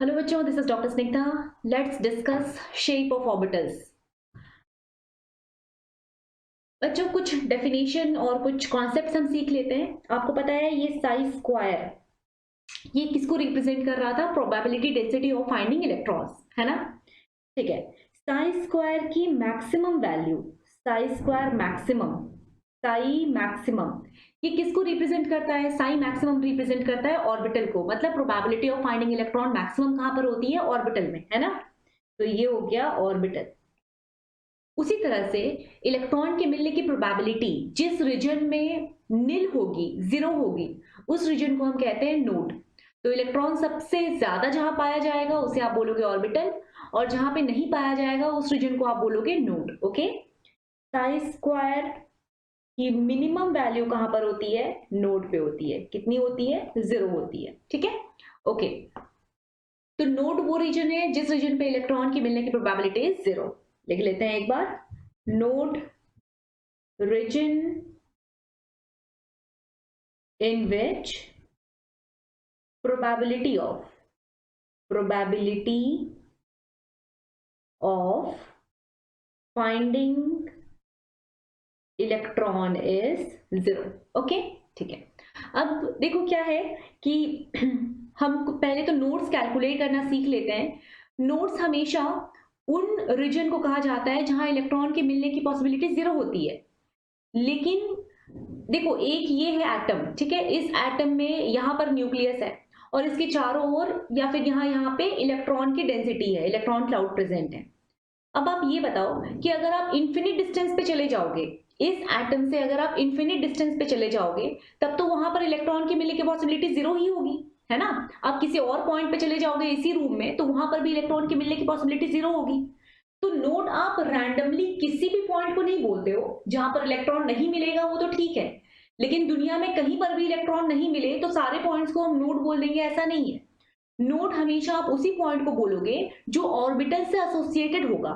Hello बच्चों, this is doctor Snigdha. Let's discuss shape of orbitals. बच्चों, कुछ डेफिनेशन और कुछ कॉन्सेप्ट्स हम सीख लेते हैं। आपको पता है ये साई स्क्वायर, ये किसको रिप्रेजेंट कर रहा था? Probability density of finding electrons, है ना? ठीक है। साई स्क्वायर की maximum value, Sai square maximum, Sai maximum, ये किसको रिप्रेजेंट करता है? साई मैक्सिमम रिप्रेजेंट करता है ऑर्बिटल को। मतलब probability of finding electron maximum कहां पर होती है? ऑर्बिटल में, है ना? तो ये हो गया ऑर्बिटल। उसी तरह से इलेक्ट्रॉन के मिलने की प्रोबेबिलिटी जिस रीजन में नील होगी, जीरो होगी, उस रीजन को हम कहते हैं नोड। तो इलेक्ट्रॉन सबसे ज्यादा जहां पाया जाएगा उसे आप बोलोगे ऑर्बिटल, और जहां पे नहीं पाया जाएगा उस रीजन को आप बोलोगे नोड। ओके। साई स्क्वायर की मिनिमम वैल्यू कहां पर होती है? नोड पे होती है। कितनी होती है? जीरो होती है। ठीक है, ओके। तो नोड वो रीजन है जिस रीजन पे इलेक्ट्रॉन की मिलने की प्रोबेबिलिटी जीरो। लिख लेते हैं एक बार, node region in which probability of finding electron is zero। Okay, ठीक है। अब देखो क्या है कि हम पहले तो नोड्स कैलकुलेट करना सीख लेते हैं। नोड्स हमेशा उन रीजन को कहा जाता है जहां इलेक्ट्रॉन के मिलने की पॉसिबिलिटी जीरो होती है। लेकिन देखो, एक ये है एटम, ठीक है। इस एटम में यहां पर न्यूक्लियस है और इसके चारों ओर या फिर यहाँ पे इलेक्ट्रॉन की डेंसिटी है, इलेक्ट्रॉन क्लाउड प्रेजेंट है। अब आप ये बताओ कि अगर आप इंफिनिट डिस्टेंस पे चले जाओगे, इस एटम से अगर आप इंफिनिट डिस्टेंस पे चले जाओगे, तब तो वहां पर इलेक्ट्रॉन की मिलने की पॉसिबिलिटी जीरो ही होगी, है ना? आप किसी और पॉइंट पे चले जाओगे इसी रूम में, तो वहां पर भी इलेक्ट्रॉन की मिलने की पॉसिबिलिटी जीरो होगी। तो नोड आप रैंडमली किसी भी पॉइंट को नहीं बोलते हो। जहां पर इलेक्ट्रॉन नहीं मिलेगा वो तो ठीक है, लेकिन दुनिया में कहीं पर भी इलेक्ट्रॉन नहीं मिले तो सारे पॉइंट्स को हम नोड बोल देंगे, ऐसा नहीं है। नोड हमेशा आप उसी पॉइंट को बोलोगे जो ऑर्बिटल से एसोसिएटेड होगा।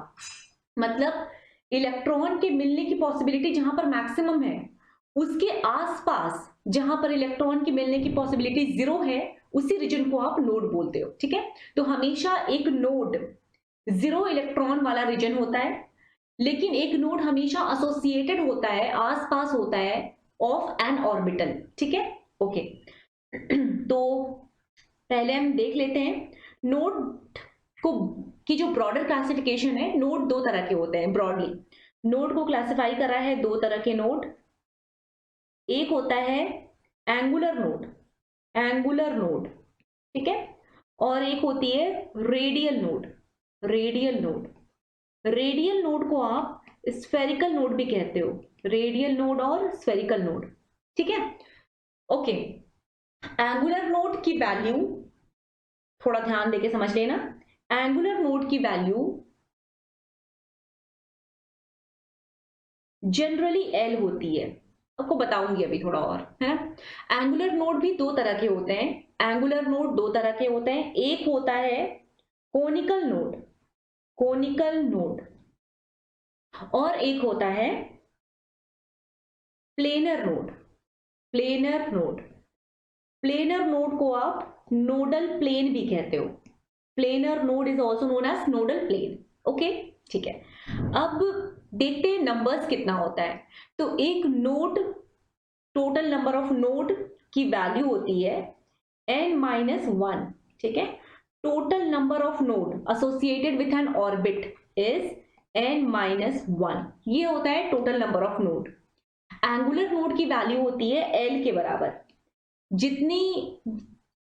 मतलब इलेक्ट्रॉन के मिलने की पॉसिबिलिटी जहां पर मैक्सिमम है, उसके आसपास जहां पर इलेक्ट्रॉन की मिलने की पॉसिबिलिटी जीरो है, उसी रीजन को आप नोड बोलते हो। ठीक है, तो हमेशा एक नोड जीरो इलेक्ट्रॉन वाला रीजन होता है, लेकिन एक नोड हमेशा एसोसिएटेड होता है, आसपास होता है ऑफ एन ऑर्बिटल। ठीक है, ओके। तो पहले हम देख लेते हैं नोड को की जो ब्रॉडर क्लासिफिकेशन है। नोड दो तरह के होते हैं ब्रॉडली। नोड को क्लासिफाई करा है दो तरह के नोड। एक होता है एंगुलर नोड, एंगुलर नोड, ठीक है। और एक होती है radial node, radial node. Radial node को आप स्फेरिकल नोड भी कहते हो, रेडियल नोड और स्फेरिकल नोड। ठीक है, ओके। एंगुलर नोड की वैल्यू थोड़ा ध्यान देके समझ लेना। एंगुलर नोड की वैल्यू जनरली एल होती है। आपको बताऊंगी अभी थोड़ा और, है ना? एंगुलर नोड भी दो तरह के होते हैं। एंगुलर नोड दो तरह के होते हैं। एक होता है कोनिकल नोड, कोनिकल नोड, और एक होता है planar node, planar node. Planar node को आप नोडल प्लेन भी कहते हो। Planar node is also known as nodal plane. Okay, ठीक है। अब देखते हैं नंबर्स कितना होता है। तो एक node, total number of node की वैल्यू होती है n-1। ठीक है, total number of node associated with an orbit is n-1। ये होता है total number of node. Angular node की वैल्यू होती है l के बराबर। जितनी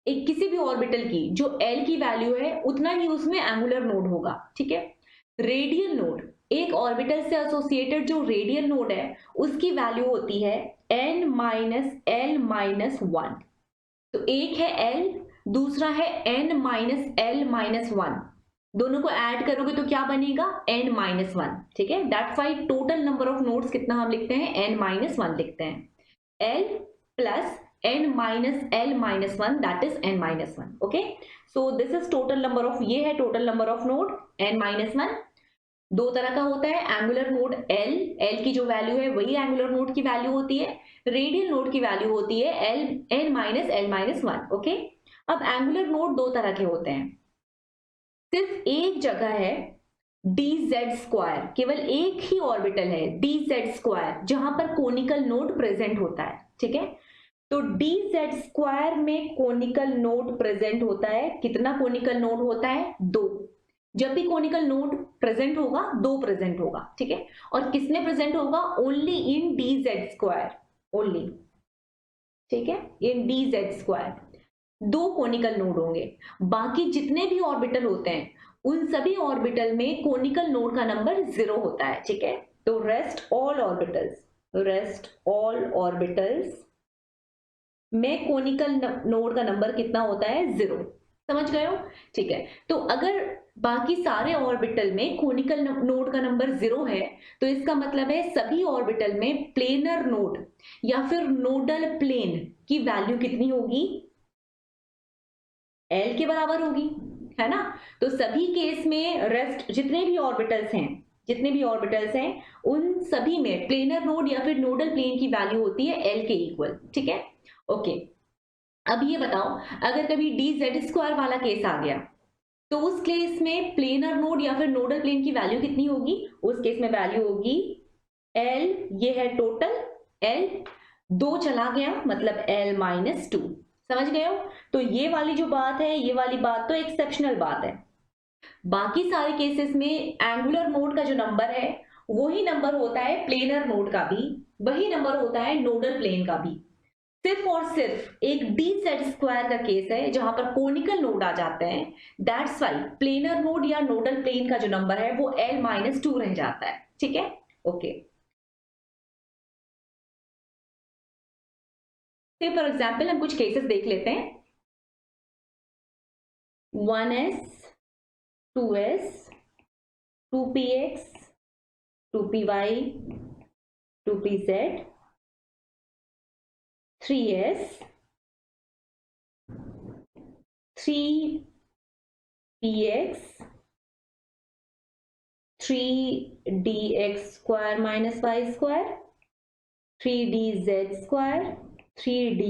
एक किसी भी ऑर्बिटल की जो l की वैल्यू है, उतना ही उसमें एंगुलर नोड होगा। ठीक है। रेडियल नोड, एक ऑर्बिटल से एसोसिएटेड जो रेडियल नोड है, उसकी वैल्यू होती है n-l-1। तो एक है l, दूसरा है n-l-1। दोनों को ऐड करोगे तो क्या बनेगा? n-1। ठीक है, that's why total number of nodes कितना हम लिखते हैं? n-1 लिखते हैं। l plus n-l-1, that is n-1। Okay, so this is total number of, ये है total number of node n-1। दो तरह का होता है। एंगुलर नोड l, l की जो वैल्यू है वही एंगुलर नोड की वैल्यू होती है। रेडियल नोड की वैल्यू होती है n-l-1। ओके, अब एंगुलर नोड दो तरह के होते हैं। सिर्फ एक जगह है dz², केवल एक ही ऑर्बिटल है dz², जहां पर कोनिकल नोड प्रेजेंट होता है। ठीक है, तो dz² में कोनिकल नोड प्रेजेंट होता है। कितना कोनिकल नोड होता है? 2। जब भी कोनिकल नोड प्रेजेंट होगा 2 प्रेजेंट होगा। ठीक है, और किसमें प्रेजेंट होगा? Only in dz², only. ठीक है, इन dz²। 2 कोनिकल नोड होंगे। बाकी जितने भी ऑर्बिटल होते हैं उन सभी ऑर्बिटल में कोनिकल नोड का नंबर 0 होता है। ठीक है, तो रेस्ट ऑल ऑर्बिटल्स में कोनिकल नोड का नंबर कितना होता है? 0। समझ गए हो? ठीक है, तो अगर बाकी सारे ऑर्बिटल में कोनिकल नोड का नंबर 0 है तो इसका मतलब है सभी ऑर्बिटल में प्लेनर नोड या फिर नोडल प्लेन की वैल्यू कितनी होगी? L के बराबर होगी, है ना? तो सभी केस में रेस्ट जितने भी ऑर्बिटल्स हैं उन सभी में प्लेनर नोड या फिर नोडल प्लेन की वैल्यू होती है L के इक्वल। ठीक है, ओके। अब ये बताओ, अगर कभी dz² वाला केस आ गया तो उस केस में प्लेनर नोड या फिर नोडल प्लेन की वैल्यू कितनी होगी? उस केस में वैल्यू होगी L, ये है टोटल L, 2 चला गया मतलब L-2। समझ गए हो? तो ये वाली जो बात है, ये वाली बात तो एक्सेप्शनल बात है। बाकी सारे केसेस में एंगुलर नोड का जो नंबर है वही नंबर होता है प्लेनर नोड का भी, वही नंबर होता है नोडल प्लेन का भी। सिर्फ और सिर्फ एक dz² का केस है जहां पर कोनिकल नोड आ जाते हैं, दैट्स वाई प्लेनर नोड या नोडल प्लेन का जो नंबर है वो L-2 रह जाता है। ठीक है, ओके। फॉर एग्जाम्पल हम कुछ केसेस देख लेते हैं। 1s, 2s, 2px, 2py, 2pz, 3s, 3px, 3dx² minus y², 3dz², 3d,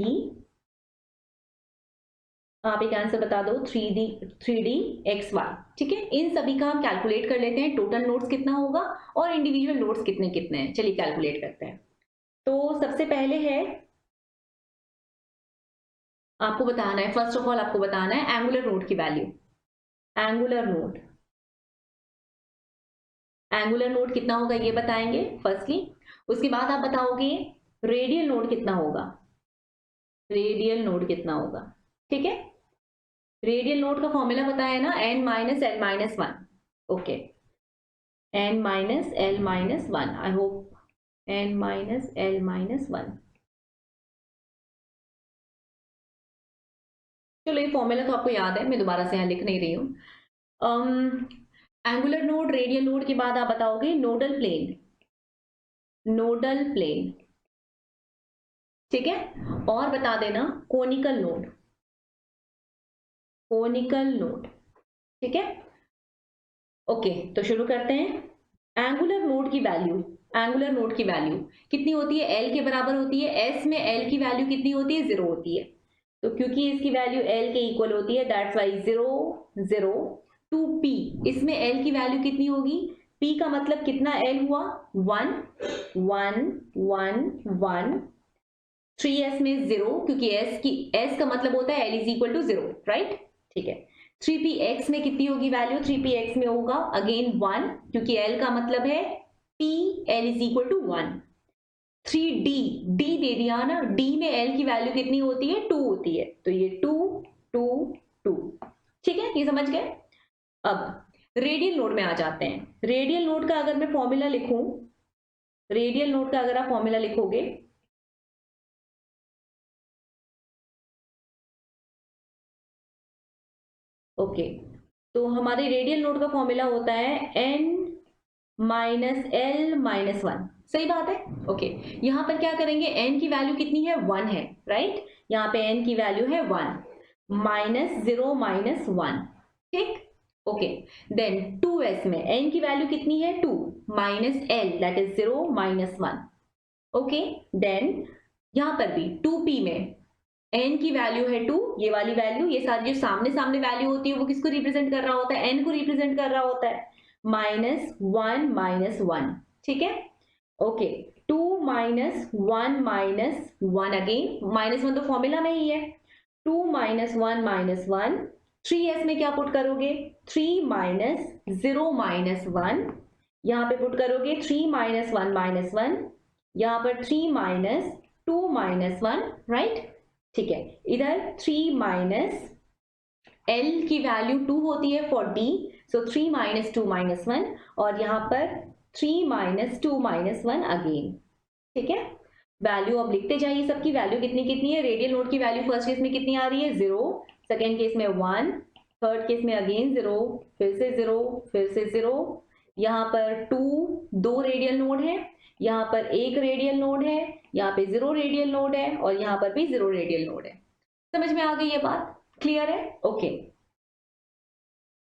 आप एक आंसर बता दो, 3dxy। ठीक है, इन सभी का हम कैलकुलेट कर लेते हैं टोटल नोड्स कितना होगा और इंडिविजुअल नोड्स कितने कितने हैं। चलिए कैलकुलेट करते हैं। तो सबसे पहले है आपको बताना है, फर्स्ट ऑफ ऑल आपको बताना है एंगुलर नोड की वैल्यू। एंगुलर नोड कितना होगा ये बताएंगे फर्स्टली। उसके बाद आप बताओगे रेडियल नोड कितना होगा, ठीक है। रेडियल नोड का फॉर्मूला बताया ना, n-l-1। Okay, n-l-1, I hope n-l-1। चलो ये फॉर्मूला तो आपको याद है, मैं दोबारा से यहाँ लिख नहीं रही हूँ। एंगुलर नोड, रेडियल नोड के बाद आप बताओगे नोडल प्लेन, ठीक है। और बता देना कोनिकल नोड, ठीक है। ओके, तो शुरू करते हैं। एंगुलर नोड की वैल्यू कितनी होती है? L के बराबर होती है। S में L की वैल्यू कितनी होती है? 0 होती है। तो क्योंकि इसकी वैल्यू L के इक्वल होती है, दैट्स वाई 0 0 टू P। इसमें L की वैल्यू कितनी होगी? P का मतलब कितना L हुआ? 1 1 1 1। 3s में 0, क्योंकि s का मतलब होता है L is equal to 0, right? ठीक है। 3px में कितनी होगी वैल्यू? 3px में होगा अगेन 1, क्योंकि L का मतलब है P, L is equal to 1। 3d, d दे दिया ना, d में L की वैल्यू कितनी होती है? 2 होती है, तो ये 2 2 2। ठीक है, ये समझ गए। अब रेडियल नोड में आ जाते हैं। रेडियल नोड का अगर मैं फॉर्मूला लिखूं, रेडियल नोड का अगर आप फॉर्मूला लिखोगे, ओके, तो हमारे रेडियल नोड का फॉर्मूला होता है n-l-1। सही बात है। ओके, यहां पर क्या करेंगे? n की वैल्यू कितनी है? 1 है, राइट? यहां पे n की वैल्यू है 1, -0 -1, ठीक। ओके, देन 2s में n की वैल्यू कितनी है? 2 -l, that is 0 -1। Okay, then यहां पर भी 2p में n की वैल्यू है 2, ये वाली वैल्यू, ये सारी जो सामने सामने वैल्यू होती है वो किसको रिप्रेजेंट कर रहा होता है, n को रिप्रेजेंट कर रहा होता है, -1 ठीक है। ओके, 2 -1 अगेन, -1 तो फॉर्मूला में ही है, 2 -1 3s में क्या पुट करोगे, 3 -0 -1, यहाँ पे पुट करोगे 3 -1 -1, यहाँ पर 3 -2 -1, राइट, ठीक है। इधर 3 L की वैल्यू 2 होती है फॉर D, सो 3 -2 -1, और यहाँ पर 3 -2 -1 अगेन, ठीक है। वैल्यू अब लिखते जाइए, सबकी वैल्यू कितनी कितनी है, रेडियल नोड की वैल्यू फर्स्ट केस में कितनी आ रही है, 0, सेकेंड केस में 1, थर्ड केस में अगेन 0, फिर से 0, फिर से 0, यहाँ पर 2 रेडियल नोड है, यहाँ पर 1 रेडियल नोड है, यहाँ पे 0 रेडियल नोड है, और यहाँ पर भी 0 रेडियल नोड है। समझ में आ गई ये बात, क्लियर है, ओके।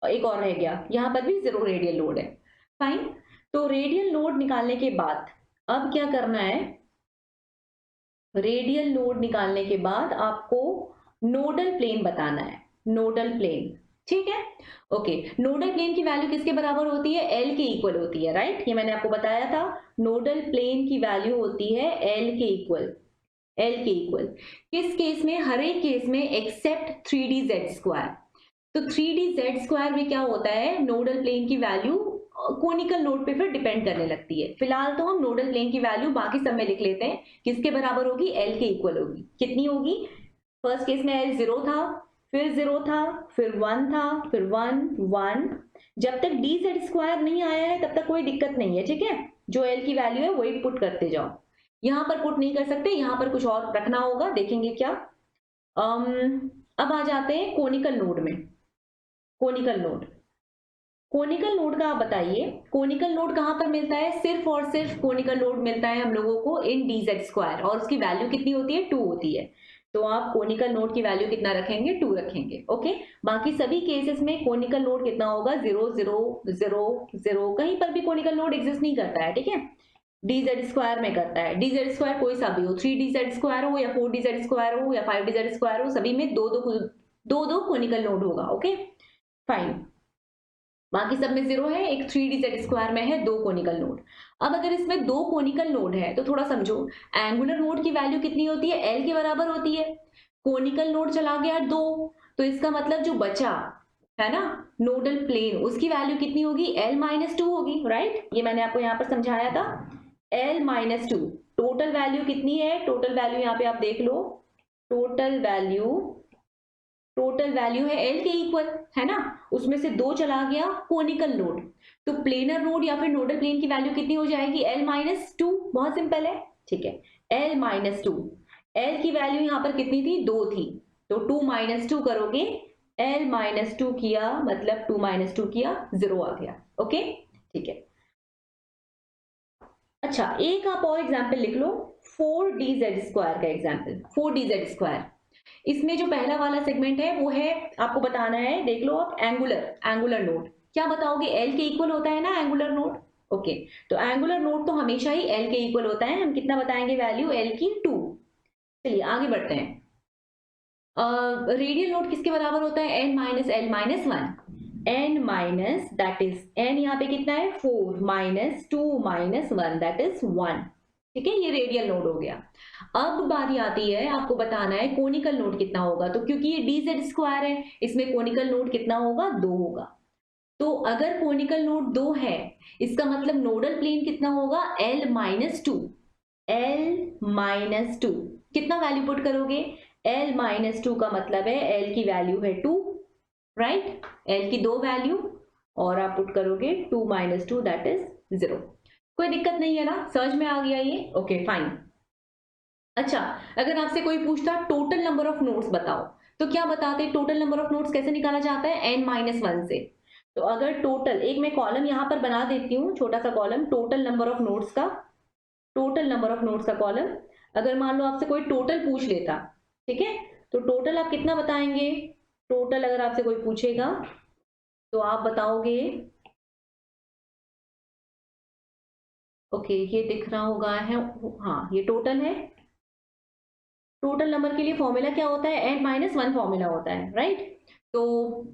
एक और रह गया, यहाँ पर भी 0 रेडियल नोड है, फाइन। तो रेडियल नोड निकालने के बाद अब क्या करना है, रेडियल नोड निकालने के बाद आपको नोडल प्लेन बताना है, नोडल प्लेन, ठीक है। ओके, नोडल प्लेन की वैल्यू किसके बराबर होती है, एल के इक्वल होती है, राइट, ये मैंने आपको बताया था, नोडल प्लेन की वैल्यू होती है एल के इक्वल, एल के इक्वल किस केस में, हर एक केस में एक्सेप्ट 3dz²। तो 3dz² में क्या होता है, नोडल प्लेन की वैल्यू कोनिकल नोड पे फिर डिपेंड करने लगती है। फिलहाल तो हम नोडल प्लेन की वैल्यू बाकी सब में लिख लेते हैं, किसके बराबर होगी, एल के इक्वल होगी। कितनी होगी, फर्स्ट केस में एल 0 था, फिर 0 था, फिर 1 था, फिर 1 1, जब तक dz² नहीं आया है तब तक कोई दिक्कत नहीं है, ठीक है। जो एल की वैल्यू है वही पुट करते जाओ, यहां पर पुट नहीं कर सकते, यहां पर कुछ और रखना होगा, देखेंगे क्या। अब आ जाते हैं कोनिकल नोड में, कोनिकल नोड, कोनिकल नोड का आप बताइए, कोनिकल नोड कहां पर मिलता है, सिर्फ और सिर्फ कोनिकल नोड मिलता है हम लोगों को इन dz², और उसकी वैल्यू कितनी होती है, 2 होती है। तो आप कोनिकल नोड की वैल्यू कितना रखेंगे, 2 रखेंगे, ओके। बाकी सभी केसेस में कोनिकल नोड कितना होगा, 0 0 0 0, कहीं पर भी कोनिकल नोड एग्जिस्ट नहीं करता है, ठीक है, dz² में करता है। dz² कोई सा भी हो, 3dz² हो या 4dz² हो या 5dz² हो, सभी में दो कोनिकल नोड होगा, ओके, फाइन। बाकी सब में 0 है, एक 3dz² में है 2 कोनिकल नोड। अब अगर इसमें 2 कोनिकल नोड है तो थोड़ा समझो, एंगुलर नोड की वैल्यू कितनी होती है, एल के बराबर होती है, कोनिकल नोड चला गया 2, तो इसका मतलब जो बचा है ना नोडल प्लेन, उसकी वैल्यू कितनी होगी, l - 2 होगी, राइट, ये मैंने आपको यहाँ पर समझाया था, l - 2। टोटल वैल्यू कितनी है, टोटल वैल्यू यहाँ पे आप देख लो, टोटल वैल्यू है एल के इक्वल, है ना, उसमें से 2 चला गया कोनिकल नोड, तो प्लेनर नोड या फिर नोडल प्लेन की वैल्यू कितनी हो जाएगी, l - 2, बहुत सिंपल है, ठीक है, l - 2, l की वैल्यू यहाँ पर कितनी थी, 2 थी, तो 2 - 2 करोगे, l - 2 किया मतलब 2 - 2 किया, 0 आ गया, ओके, ठीक है। अच्छा, एक आप और एग्जाम्पल लिख लो, 4dz² का एग्जाम्पल, 4dz², इसमें जो पहला वाला सेगमेंट है वो है, आपको बताना है, देख लो आप, एंगुलर नोड, क्या बताओगे, एल के इक्वल होता है ना एंगुलर नोड, ओके, तो एंगुलर नोड तो हमेशा ही एल के इक्वल होता है, हम कितना बताएंगे वैल्यू, एल की 2। चलिए आगे बढ़ते हैं, रेडियल नोड किसके बराबर होता है, n - l - 1, n minus that is n यहाँ पे कितना है 4 माइनस 2 माइनस 1 दैट इज 1, ठीक है, ये रेडियल नोड हो गया। अब बारी आती है आपको बताना है कोनिकल नोड कितना होगा, तो क्योंकि ये dz² है, इसमें कोनिकल नोड कितना होगा, 2 होगा। तो अगर कोनिकल नोड 2 है, इसका मतलब नोडल प्लेन कितना होगा, l - 2, l - 2, कितना वैल्यू पुट करोगे, l - 2 का मतलब है l की वैल्यू है 2, राइट, l की 2 वैल्यू, और आप पुट करोगे 2 - 2 दैट इज 0। कोई दिक्कत नहीं है ना, समझ में आ गया ये, ओके फाइन। अच्छा, अगर आपसे कोई पूछता टोटल नंबर ऑफ नोड्स बताओ, तो क्या बताते, टोटल नंबर ऑफ नोड्स कैसे निकाला जाता है, n - 1 से। तो अगर टोटल, एक मैं कॉलम यहां पर बना देती हूँ, छोटा सा column, total number of nodes का, टोटल नंबर ऑफ नोड्स का कॉलम, अगर मान लो आपसे कोई टोटल पूछ लेता, ठीक है, तो टोटल आप कितना बताएंगे, टोटल अगर आपसे कोई पूछेगा तो आप बताओगे, ओके ये दिख रहा होगा है, हाँ ये टोटल है, टोटल नंबर के लिए फॉर्मूला क्या होता है, n-1 फॉर्मूला होता है, राइट। तो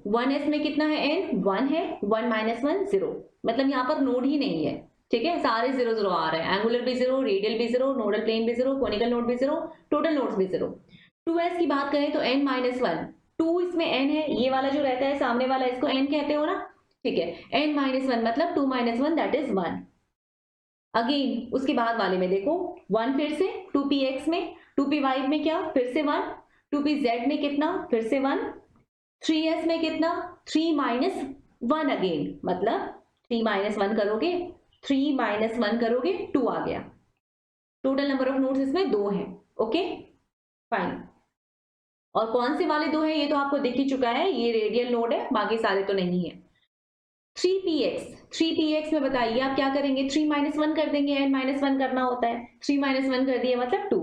1s में कितना है, n 1 है, 1 - 1 0, मतलब यहाँ पर नोड ही नहीं है, ठीक है, सारे 0 0 आ रहे हैं, एंगुलर भी 0, रेडियल भी 0, नोडल प्लेन भी 0, कोनिकल नोड भी 0, टोटल नोड्स भी 0। 2s की बात करें तो n-1, 2 इसमें n है, ये वाला जो रहता है सामने वाला, इसको n कहते हो ना, ठीक है, n-1 मतलब 2 - 1 दैट इज 1। अगेन उसके बाद वाले में देखो 1 फिर से 2px में, 2py में क्या, फिर से 1, 2pz में कितना, फिर से 1, 3s में कितना, 3 - 1 अगेन, मतलब 3 - 1 करोगे, 3 - 1 करोगे 2 आ गया। टोटल नंबर ऑफ नोड्स इसमें 2 हैं, ओके फाइन। और कौन से वाले 2 हैं ये तो आपको दिख ही चुका है, ये रेडियल नोड है, बाकी सारे तो नहीं है। 3px में बताइए आप क्या करेंगे, 3 - 1 कर देंगे, n-1 करना होता है, 3 - 1 कर दिया मतलब 2।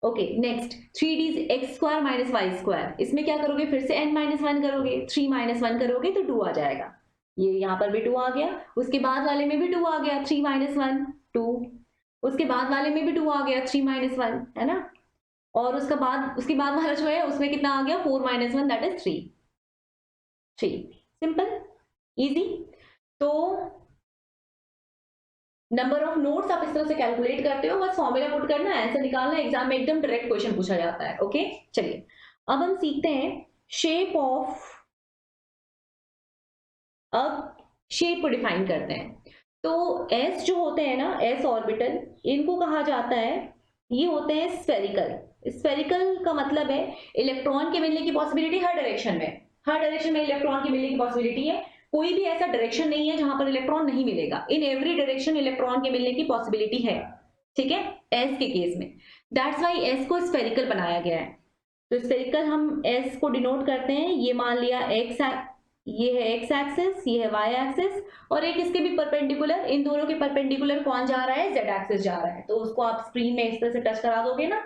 Okay next 3d x² - y², इसमें क्या करोगे, फिर से n-1 करोगे, 3 - 1 करोगे तो 2 आ जाएगा, ये यहाँ पर भी 2 आ गया, उसके बाद वाले में भी 2 आ गया, 3 - 1 2, उसके बाद वाले में भी 2 आ गया, 3 - 1 है ना, और उसके बाद वाला जो है उसमें कितना आ गया, 4 - 1 दैट इज 3। Simple easy. तो नंबर ऑफ नोट्स आप इस तरह से कैलकुलेट करते हो, बस फॉर्मूला पुट करना है, आंसर निकालना है, एग्जाम में एकदम डायरेक्ट क्वेश्चन पूछा जाता है। ओके चलिए अब हम सीखते हैं शेप ऑफ, अब शेप को डिफाइन करते हैं। तो एस जो होते हैं ना, एस ऑर्बिटल, इनको कहा जाता है, ये होते हैं स्फेरिकल। स्फेरिकल का मतलब है इलेक्ट्रॉन के मिलने की पॉसिबिलिटी हर डायरेक्शन में, हर डायरेक्शन में इलेक्ट्रॉन की मिलने की पॉसिबिलिटी है, कोई भी ऐसा डायरेक्शन नहीं है जहां पर इलेक्ट्रॉन नहीं मिलेगा, इन एवरी डायरेक्शन इलेक्ट्रॉन के मिलने की पॉसिबिलिटी है, ठीक है, एस के केस में। दैट्स वाई एस को स्फेरिकल बनाया गया है। तो स्फेरिकल हम एस को डिनोट करते हैं, ये मान लिया एक्स, ये है एक्स एक्सिस, ये है वाई एक्सिस, और एक इसके भी परपेंडिकुलर, इन दोनों के परपेंडिकुलर कौन जा रहा है, जेड एक्सिस जा रहा है, तो उसको आप स्क्रीन में इस तरह से टच करा दोगे ना,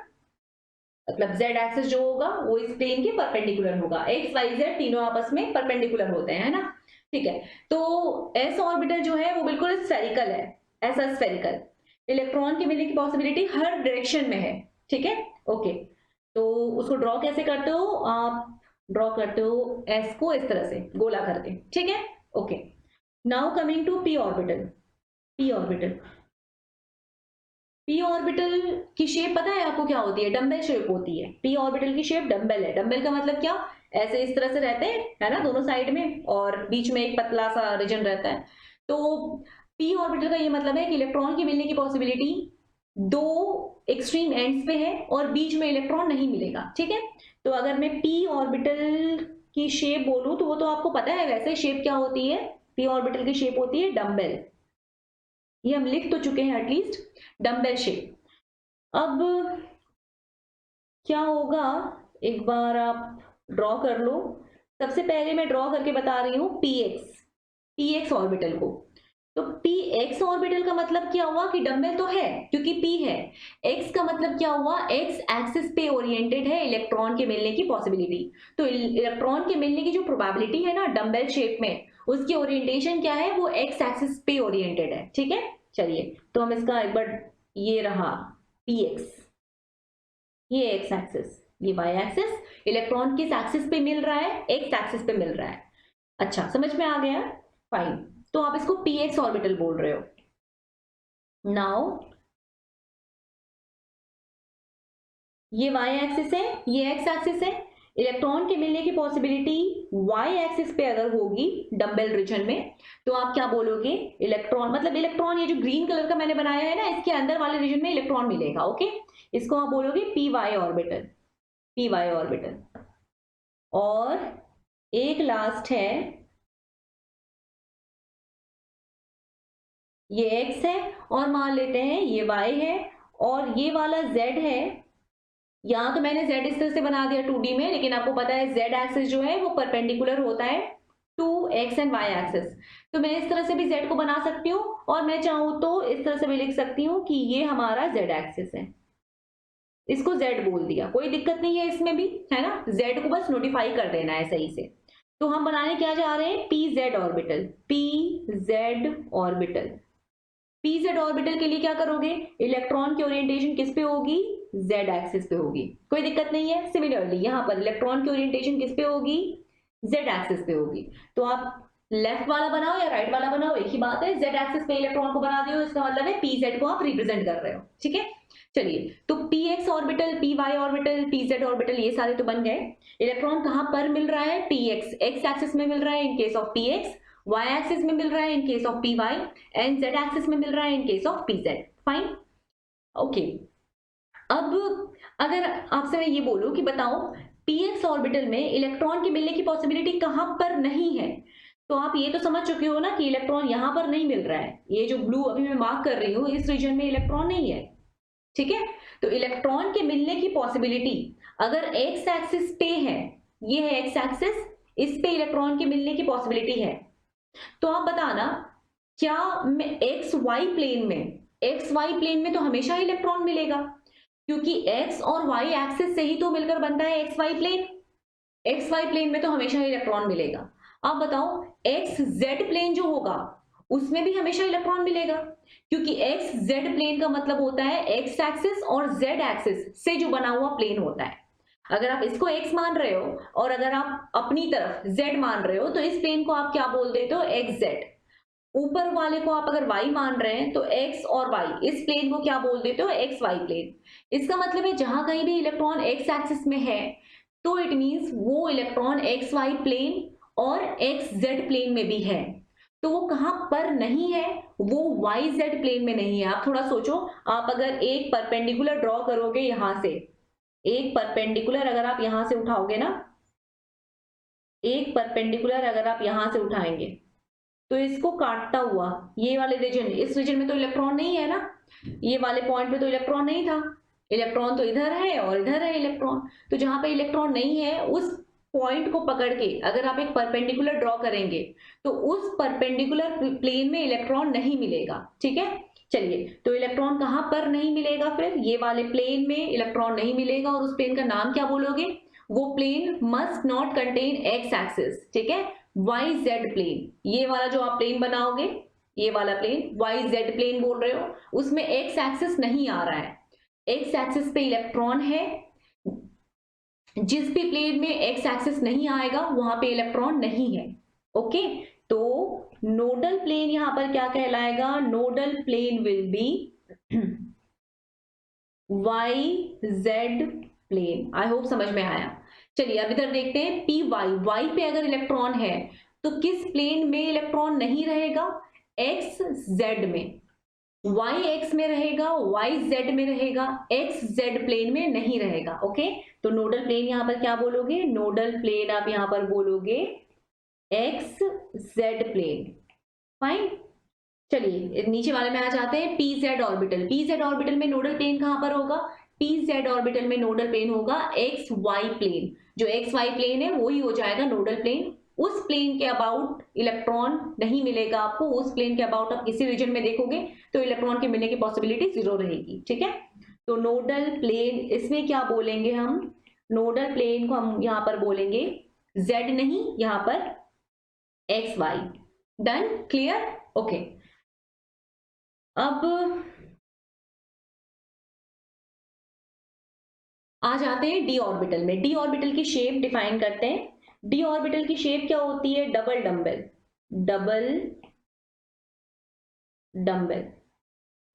मतलब जेड एक्सिस जो होगा वो इस प्लेन के परपेंडिकुलर होगा, एक्स वाई जेड तीनों आपस में परपेंडिकुलर होते हैं, है ना, ठीक है। तो एस ऑर्बिटल जो है वो बिल्कुल स्फेरिकल है, ऐसा स्फेरिकल, इलेक्ट्रॉन के मिलने की पॉसिबिलिटी हर डायरेक्शन में है, ठीक है, ओके। तो उसको ड्रॉ कैसे करते हो आप, ड्रॉ करते हो एस को इस तरह से गोला करके, ठीक है, okay. Now coming to p orbital. P orbital, p orbital की शेप पता है आपको क्या होती है, डम्बल शेप होती है, पी ऑर्बिटल की शेप डम्बल है। डम्बल का मतलब क्या, ऐसे इस तरह से रहते हैं, है ना, दोनों साइड में, और बीच में एक पतला सा रीजन रहता है। तो पी ऑर्बिटल का ये मतलब है कि इलेक्ट्रॉन की मिलने की पॉसिबिलिटी दो एक्सट्रीम एंड्स पे है और बीच में इलेक्ट्रॉन नहीं मिलेगा, ठीक है। तो अगर मैं पी ऑर्बिटल की शेप बोलूं तो वो तो आपको पता है, वैसे शेप क्या होती है, पी ऑर्बिटल की शेप होती है डम्बल, ये हम लिख तो चुके हैं एटलीस्ट, डम्बल शेप। अब क्या होगा, एक बार आप ड्रॉ कर लो। सबसे पहले मैं ड्रॉ करके बता रही हूँ पीएक्स ऑर्बिटल को। तो px ऑर्बिटल का मतलब क्या हुआ कि डम्बल तो है क्योंकि p है, x का मतलब क्या हुआ, x एक्सिस पे ओरिएंटेड है इलेक्ट्रॉन के मिलने की पॉसिबिलिटी। तो इलेक्ट्रॉन के मिलने की जो प्रोबेबिलिटी है ना डम्बल शेप में, उसकी ओरिएंटेशन क्या है, वो x एक्सिस पे ओरिएंटेड है, ठीक है। चलिए तो हम इसका एक बार, ये रहा px, ये x एक्सिस, ये y एक्सिस, इलेक्ट्रॉन किस एक्सिस पे मिल रहा है, x एक्सिस पे मिल रहा है। अच्छा समझ में आ गया, फाइन। तो आप इसको px ऑर्बिटल बोल रहे हो। नाउ ये y एक्सिस है, ये x एक्सिस है, इलेक्ट्रॉन के मिलने की पॉसिबिलिटी y एक्सिस पे अगर होगी डम्बल रीजन में, तो आप क्या बोलोगे, इलेक्ट्रॉन मतलब इलेक्ट्रॉन, ये जो ग्रीन कलर का मैंने बनाया है ना, इसके अंदर वाले रीजन में इलेक्ट्रॉन मिलेगा, ओके। इसको आप बोलोगे py ऑर्बिटल, py ऑर्बिटल। और एक लास्ट है, ये x है, और मान लेते हैं ये y है, और ये वाला z है। यहाँ तो मैंने z इस तरह से बना दिया 2D में, लेकिन आपको पता है z एक्सिस जो है वो परपेंडिकुलर होता है to x and y axis. तो मैं इस तरह से भी z को बना सकती हूँ, और मैं चाहूँ तो इस तरह से भी लिख सकती हूँ कि ये हमारा z एक्सिस है, इसको z बोल दिया, कोई दिक्कत नहीं है इसमें भी, है ना, z को बस नोटिफाई कर देना है सही से। तो हम बनाने क्या जा रहे हैं, pz orbital, pz orbital. pz orbital के लिए क्या करोगे, इलेक्ट्रॉन की ओरिएंटेशन किस पे होगी, जेड एक्सिस पे होगी, कोई दिक्कत नहीं है। सिमिलरली यहाँ पर इलेक्ट्रॉन की ओरिएंटेशन किस पे होगी, जेड एक्सिस पे होगी। तो आप लेफ्ट वाला बनाओ या राइट वाला बनाओ, एक ही बात है। जेड एक्सिस पे इलेक्ट्रॉन को बना दियो, इसका मतलब है पी जेड को आप रिप्रेजेंट कर रहे हो, ठीक है। चलिए, तो p x orbital, p y orbital, p z orbital, ये सारे तो बन गए। इलेक्ट्रॉन कहां पर मिल रहा है, पी एक्स, एक्स एक्सिस में मिल रहा है in case of p x, y axis में मिल रहा है in case of p y, and Z axis में मिल रहा है in case of p z. Fine, okay. अब अगर आपसे मैं ये बोलूं कि बताओ पी एक्स ऑर्बिटल में इलेक्ट्रॉन के मिलने की पॉसिबिलिटी कहां पर नहीं है, तो आप ये तो समझ चुके हो ना कि इलेक्ट्रॉन यहां पर नहीं मिल रहा है। ये जो ब्लू अभी मैं मार्क कर रही हूं, इस रीजन में इलेक्ट्रॉन नहीं है, ठीक है। तो इलेक्ट्रॉन के मिलने की पॉसिबिलिटी अगर एक्स एक्सिस पे है, ये है एक्स एक्सिस, इस पे इलेक्ट्रॉन के मिलने की पॉसिबिलिटी है। तो आप बताना क्या एक्स वाई प्लेन में, एक्स वाई प्लेन में तो हमेशा इलेक्ट्रॉन मिलेगा, क्योंकि एक्स और वाई एक्सिस से ही तो मिलकर बनता है x y plane. X y plane में तो हमेशा इलेक्ट्रॉन मिलेगा। आप बताओ एक्स जेड प्लेन जो होगा उसमें भी हमेशा इलेक्ट्रॉन मिलेगा, क्योंकि एक्स जेड प्लेन का मतलब होता है एक्स एक्सिस और जेड एक्सिस से जो बना हुआ प्लेन होता है। अगर आप इसको x मान रहे हो और अगर आप अपनी तरफ z मान रहे हो, तो इस प्लेन को आप क्या बोल देते हो, एक्स जेड। ऊपर वाले को आप अगर y मान रहे हैं तो x और y, इस प्लेन को क्या बोल देते हो, एक्स वाई प्लेन। इसका मतलब है जहां कहीं भी इलेक्ट्रॉन x एक्सिस में है तो इट मींस वो इलेक्ट्रॉन एक्स वाई प्लेन और एक्स जेड प्लेन में भी है। तो वो कहां पर नहीं है, वो वाई जेड प्लेन में नहीं है। आप थोड़ा सोचो, आप अगर एक परपेंडिकुलर ड्रॉ करोगे यहां से, एक परपेंडिकुलर अगर आप यहां से उठाओगे ना, एक परपेंडिकुलर अगर आप यहां से उठाएंगे तो इसको काटता हुआ ये वाले रीजन, इस रीजन में तो इलेक्ट्रॉन नहीं है ना, ये वाले पॉइंट पे तो इलेक्ट्रॉन नहीं था। इलेक्ट्रॉन तो इधर है और इधर है इलेक्ट्रॉन। तो जहां पे इलेक्ट्रॉन नहीं है उस पॉइंट को पकड़ के अगर आप एक परपेंडिकुलर ड्रॉ करेंगे तो उस परपेंडिकुलर प्लेन में इलेक्ट्रॉन नहीं मिलेगा, ठीक है। चलिए, तो इलेक्ट्रॉन कहां पर नहीं मिलेगा, फिर ये वाले प्लेन में इलेक्ट्रॉन नहीं मिलेगा, और उस प्लेन का नाम क्या बोलोगे, वो plane must not contain x axis, ठीक है। वाई जेड प्लेन, ये वाला जो आप प्लेन बनाओगे, ये वाला प्लेन वाई जेड प्लेन बोल रहे हो, उसमें एक्स एक्सिस नहीं आ रहा है। एक्स एक्सिस पे इलेक्ट्रॉन है, जिस भी प्लेन में एक्स एक्सिस नहीं आएगा वहां पे इलेक्ट्रॉन नहीं है, ओके। तो नोडल प्लेन यहां पर क्या कहलाएगा, nodal plane will be y Z plane. I hope समझ में आया। चलिए अब इधर देखते हैं पी वाई, वाई पे अगर इलेक्ट्रॉन है तो किस प्लेन में इलेक्ट्रॉन नहीं रहेगा, एक्स जेड में। वाई एक्स में रहेगा, वाई जेड में रहेगा, एक्स जेड प्लेन में नहीं रहेगा, ओके। तो नोडल प्लेन यहां पर क्या बोलोगे, नोडल प्लेन आप यहां पर बोलोगे एक्स जेड प्लेन। फाइन, चलिए नीचे वाले में आ जाते हैं P z orbital. P z orbital में नोडल प्लेन कहां पर होगा, पी जेड ऑर्बिटल में नोडल प्लेन होगा एक्स वाई प्लेन। जो एक्स वाई प्लेन है वही हो जाएगा नोडल प्लेन। उस प्लेन के अबाउट इलेक्ट्रॉन नहीं मिलेगा आपको, उस प्लेन के अबाउट आप किसी रीजन में देखोगे तो इलेक्ट्रॉन के मिलने की पॉसिबिलिटी 0 रहेगी, ठीक है। तो नोडल प्लेन, इसमें क्या बोलेंगे हम, नोडल प्लेन को हम यहां पर बोलेंगे जेड नहीं, यहां पर x y. Done, clear, okay. अब आ जाते हैं डी ऑर्बिटल में। डी ऑर्बिटल की शेप डिफाइन करते हैं। डी ऑर्बिटल की शेप क्या होती है, डबल डंबल, डबल डंबल,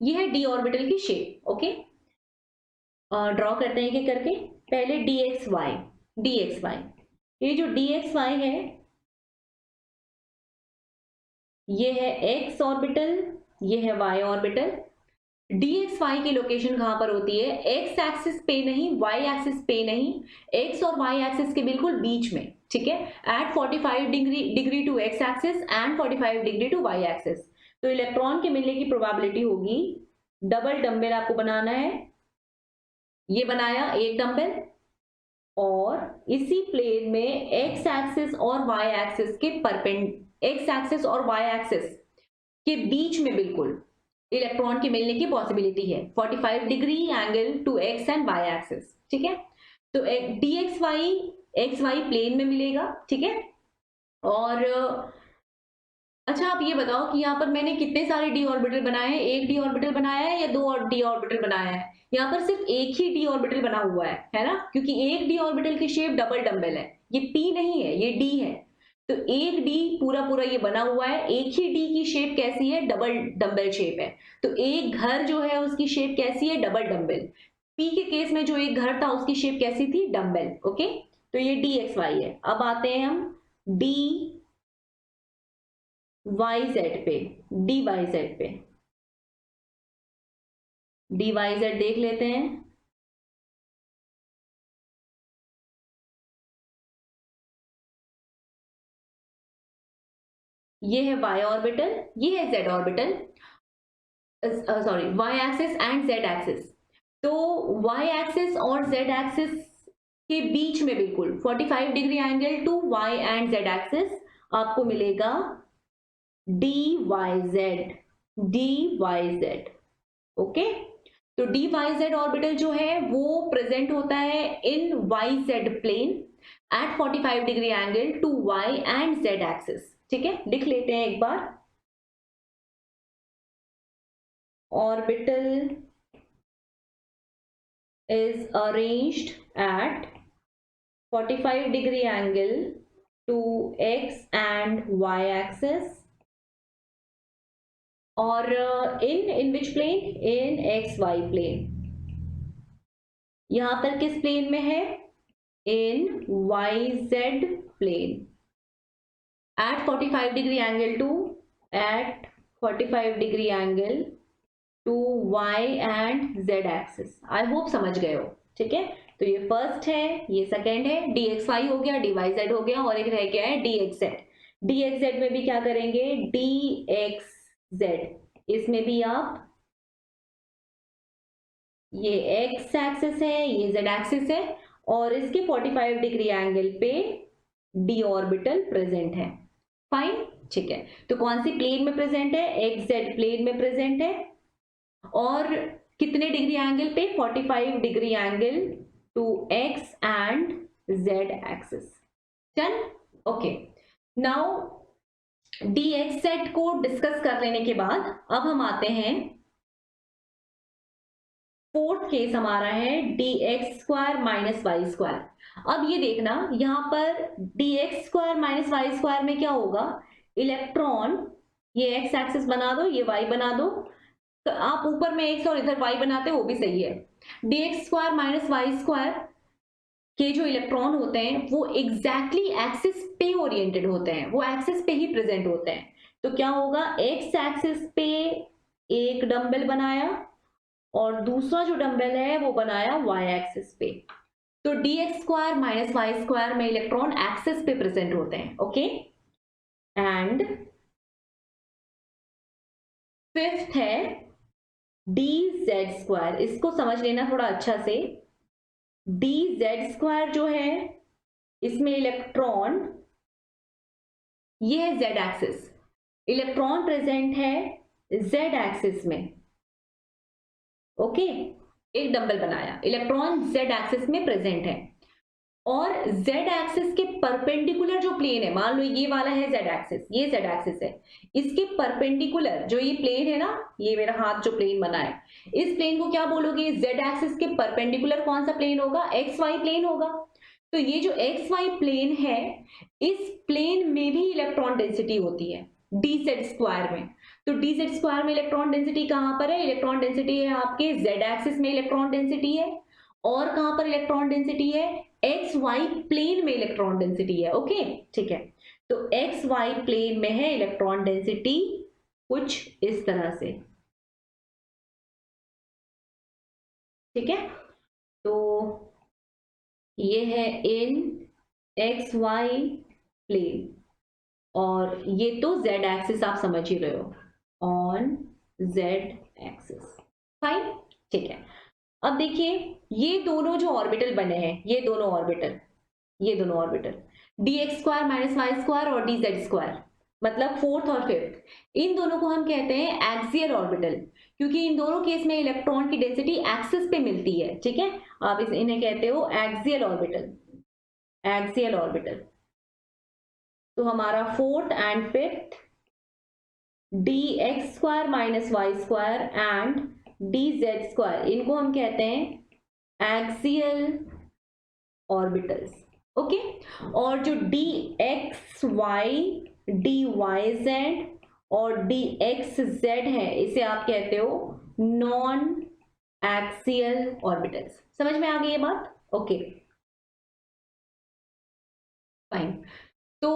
ये है डी ऑर्बिटल की शेप, ओके। ड्रॉ करते हैं कि करके, पहले d x y, d x y, ये जो डी एक्स वाई है ये है एक्स ऑर्बिटल, ये है y orbital. D x y की लोकेशन कहां पर होती है, एक्स एक्सिस पे नहीं, वाई एक्सिस पे नहीं, एक्स और वाई एक्सिस के बिल्कुल बीच में, ठीक है। At 45 degree to x axis and 45 degree to y axis. तो इलेक्ट्रॉन के मिलने की प्रोबेबिलिटी होगी, डबल डंबल आपको बनाना है, ये बनाया एक डंबल, और इसी प्लेन में एक्स एक्सिस और वाई एक्सिस के एक्स एक्सिस और वाई एक्सिस के बीच में बिल्कुल इलेक्ट्रॉन के मिलने की पॉसिबिलिटी है, 45 degree angle to x and y axis, ठीक है। तो डी एक्स वाई प्लेन में मिलेगा, ठीक है। और अच्छा आप ये बताओ कि यहाँ पर मैंने कितने सारे डी ऑर्बिटल बनाए हैं, एक डी ऑर्बिटल बनाया है या दो और डी ऑर्बिटल बनाया है? यहाँ पर सिर्फ एक ही डी ऑर्बिटल बना हुआ है ना? क्योंकि एक डी ऑर्बिटल की शेप डबल डंबल है, ये पी नहीं है, ये डी है। तो एक डी पूरा पूरा ये बना हुआ है, एक ही डी की शेप कैसी है? डबल डंबल शेप है। तो एक घर जो है उसकी शेप कैसी है? Double dumbbell. पी के केस में जो एक घर था उसकी शेप कैसी थी? डंबल। ओके, तो ये डी एक्स वाई है। अब आते हैं हम डी वाई जेड पे, डी वाई जेड पे, डी वाई जेड देख लेते हैं। ये है वाई ऑर्बिटल, ये है z orbital, sorry y axis and Z axis. तो वाई एक्सिस और जेड एक्सिस के बीच में बिल्कुल 45 degree angle to Y and Z axis आपको मिलेगा d y z, d y z. Okay, तो डी वाई जेड ऑर्बिटल जो है वो प्रेजेंट होता है इन Y Z plane at 45 degree angle to Y and Z axis. ठीक है, लिख लेते हैं एक बार। Orbital is arranged at 45 degree angle to x and y axis और in which plane? in x y plane। यहां पर किस प्लेन में है? in yz plane at 45 degree angle to at 45 degree angle to y and z axis. I hope समझ गए हो। ठीक है, तो ये फर्स्ट है, ये सेकेंड है, डी एक्स वाई हो गया, डी वाई जेड हो गया, और एक रह गया है d x Z. D x Z में भी क्या करेंगे? डी एक्स जेड, इसमें भी आप ये एक्स एक्सिस है, ये जेड एक्सिस है, और इसके 45 डिग्री एंगल पे डी ऑर्बिटल प्रेजेंट है। फाइन, ठीक है। तो कौन सी प्लेन में प्रेजेंट है? एक्स जेड प्लेन में प्रेजेंट है, और कितने डिग्री एंगल पे? 45 degree angle to x and Z axis. Done. Okay, now d x z को डिस्कस कर लेने के बाद अब हम आते हैं, फोर्थ केस हमारा है d x square minus y square. अब ये देखना, यहां पर d x square minus y square में क्या होगा? इलेक्ट्रॉन, ये एक्स एक्सिस बना दो, ये वाई बना दो, तो आप ऊपर में एक्स और इधर वाई बनाते हो वो भी सही है। D x square minus y square के जो इलेक्ट्रॉन होते हैं वो एग्जैक्टली एक्सिस पे ओरिएंटेड होते हैं, वो एक्सिस पे ही प्रेजेंट होते हैं। तो क्या होगा? एक्स एक्सिस पे एक डंबल बनाया और दूसरा जो डंबल है वो बनाया वाई एक्सिस पे। तो d x square minus y square में इलेक्ट्रॉन एक्सिस पे प्रेजेंट होते हैं। ओके, एंड फिफ्थ है डी जेड स्क्वायर। इसको समझ लेना थोड़ा अच्छा से। डी जेड स्क्वायर जो है इसमें इलेक्ट्रॉन, ये है जेड एक्सिस, इलेक्ट्रॉन प्रेजेंट है जेड एक्सिस में। ओके, एक डंबल बनाया, इलेक्ट्रॉन जेड एक्सिस में प्रेजेंट है, और जेड एक्सिस के परपेंडिकुलर जो प्लेन है, मान लो ये वाला है जेड एक्सिस, ये जेड एक्सिस है, इसके परपेंडिकुलर जो ये प्लेन है ना, ये मेरा हाथ जो प्लेन बना है, इस प्लेन को क्या बोलोगे? जेड एक्सिस के परपेंडिकुलर कौन सा प्लेन होगा? एक्स वाई प्लेन होगा। तो ये जो एक्स वाई प्लेन है, इस प्लेन में भी इलेक्ट्रॉन डेंसिटी होती है डी जेड स्क्वायर में। तो डी जेड स्क्वायर में इलेक्ट्रॉन डेंसिटी कहां पर है? इलेक्ट्रॉन डेंसिटी है आपके जेड एक्सिस में, इलेक्ट्रॉन डेंसिटी है, और कहां पर इलेक्ट्रॉन डेंसिटी है? एक्स वाई प्लेन में इलेक्ट्रॉन डेंसिटी है। ओके, ठीक है, तो एक्स वाई प्लेन में है इलेक्ट्रॉन डेंसिटी कुछ इस तरह से। ठीक है, तो ये है इन एक्स वाई प्लेन, और ये तो जेड एक्सिस आप समझ ही रहे हो, ऑन जेड एक्सिस। फाइन, ठीक है। अब देखिए, ये दोनों जो ऑर्बिटल बने हैं, ये दोनों ऑर्बिटल, ये दोनों orbital d x square minus y square और डी जेड स्क्वायर, मतलब फोर्थ और फिफ्थ, इन दोनों को हम कहते हैं एक्सियल ऑर्बिटल, क्योंकि इन दोनों केस में इलेक्ट्रॉन की डेंसिटी एक्सिस पे मिलती है। ठीक है, आप इन्हें कहते हो एक्सियल ऑर्बिटल, एक्सियल ऑर्बिटल। तो हमारा fourth and fifth d x square minus y square and d z square, इनको हम कहते हैं एक्सियल ऑर्बिटल्स। ओके, और जो d x y, d y z और डी एक्स जेड है, इसे आप कहते हो नॉन एक्सियल ऑर्बिटल्स। समझ में आ गई ये बात? Okay fine. तो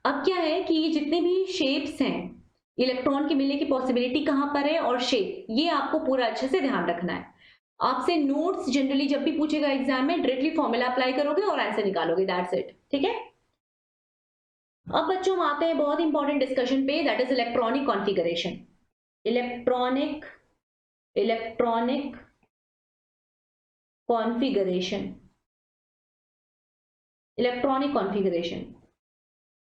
अब क्या है कि ये जितने भी शेप्स हैं, इलेक्ट्रॉन के मिलने की पॉसिबिलिटी कहां पर है और शेप, ये आपको पूरा अच्छे से ध्यान रखना है। आपसे नोट्स जनरली जब भी पूछेगा एग्जाम में, डायरेक्टली फॉर्मूला अप्लाई करोगे और आंसर निकालोगे, दैट्स इट। ठीक है, अब बच्चों हम आते हैं बहुत इंपॉर्टेंट डिस्कशन पे, that is electronic configuration. Electronic configuration, electronic configuration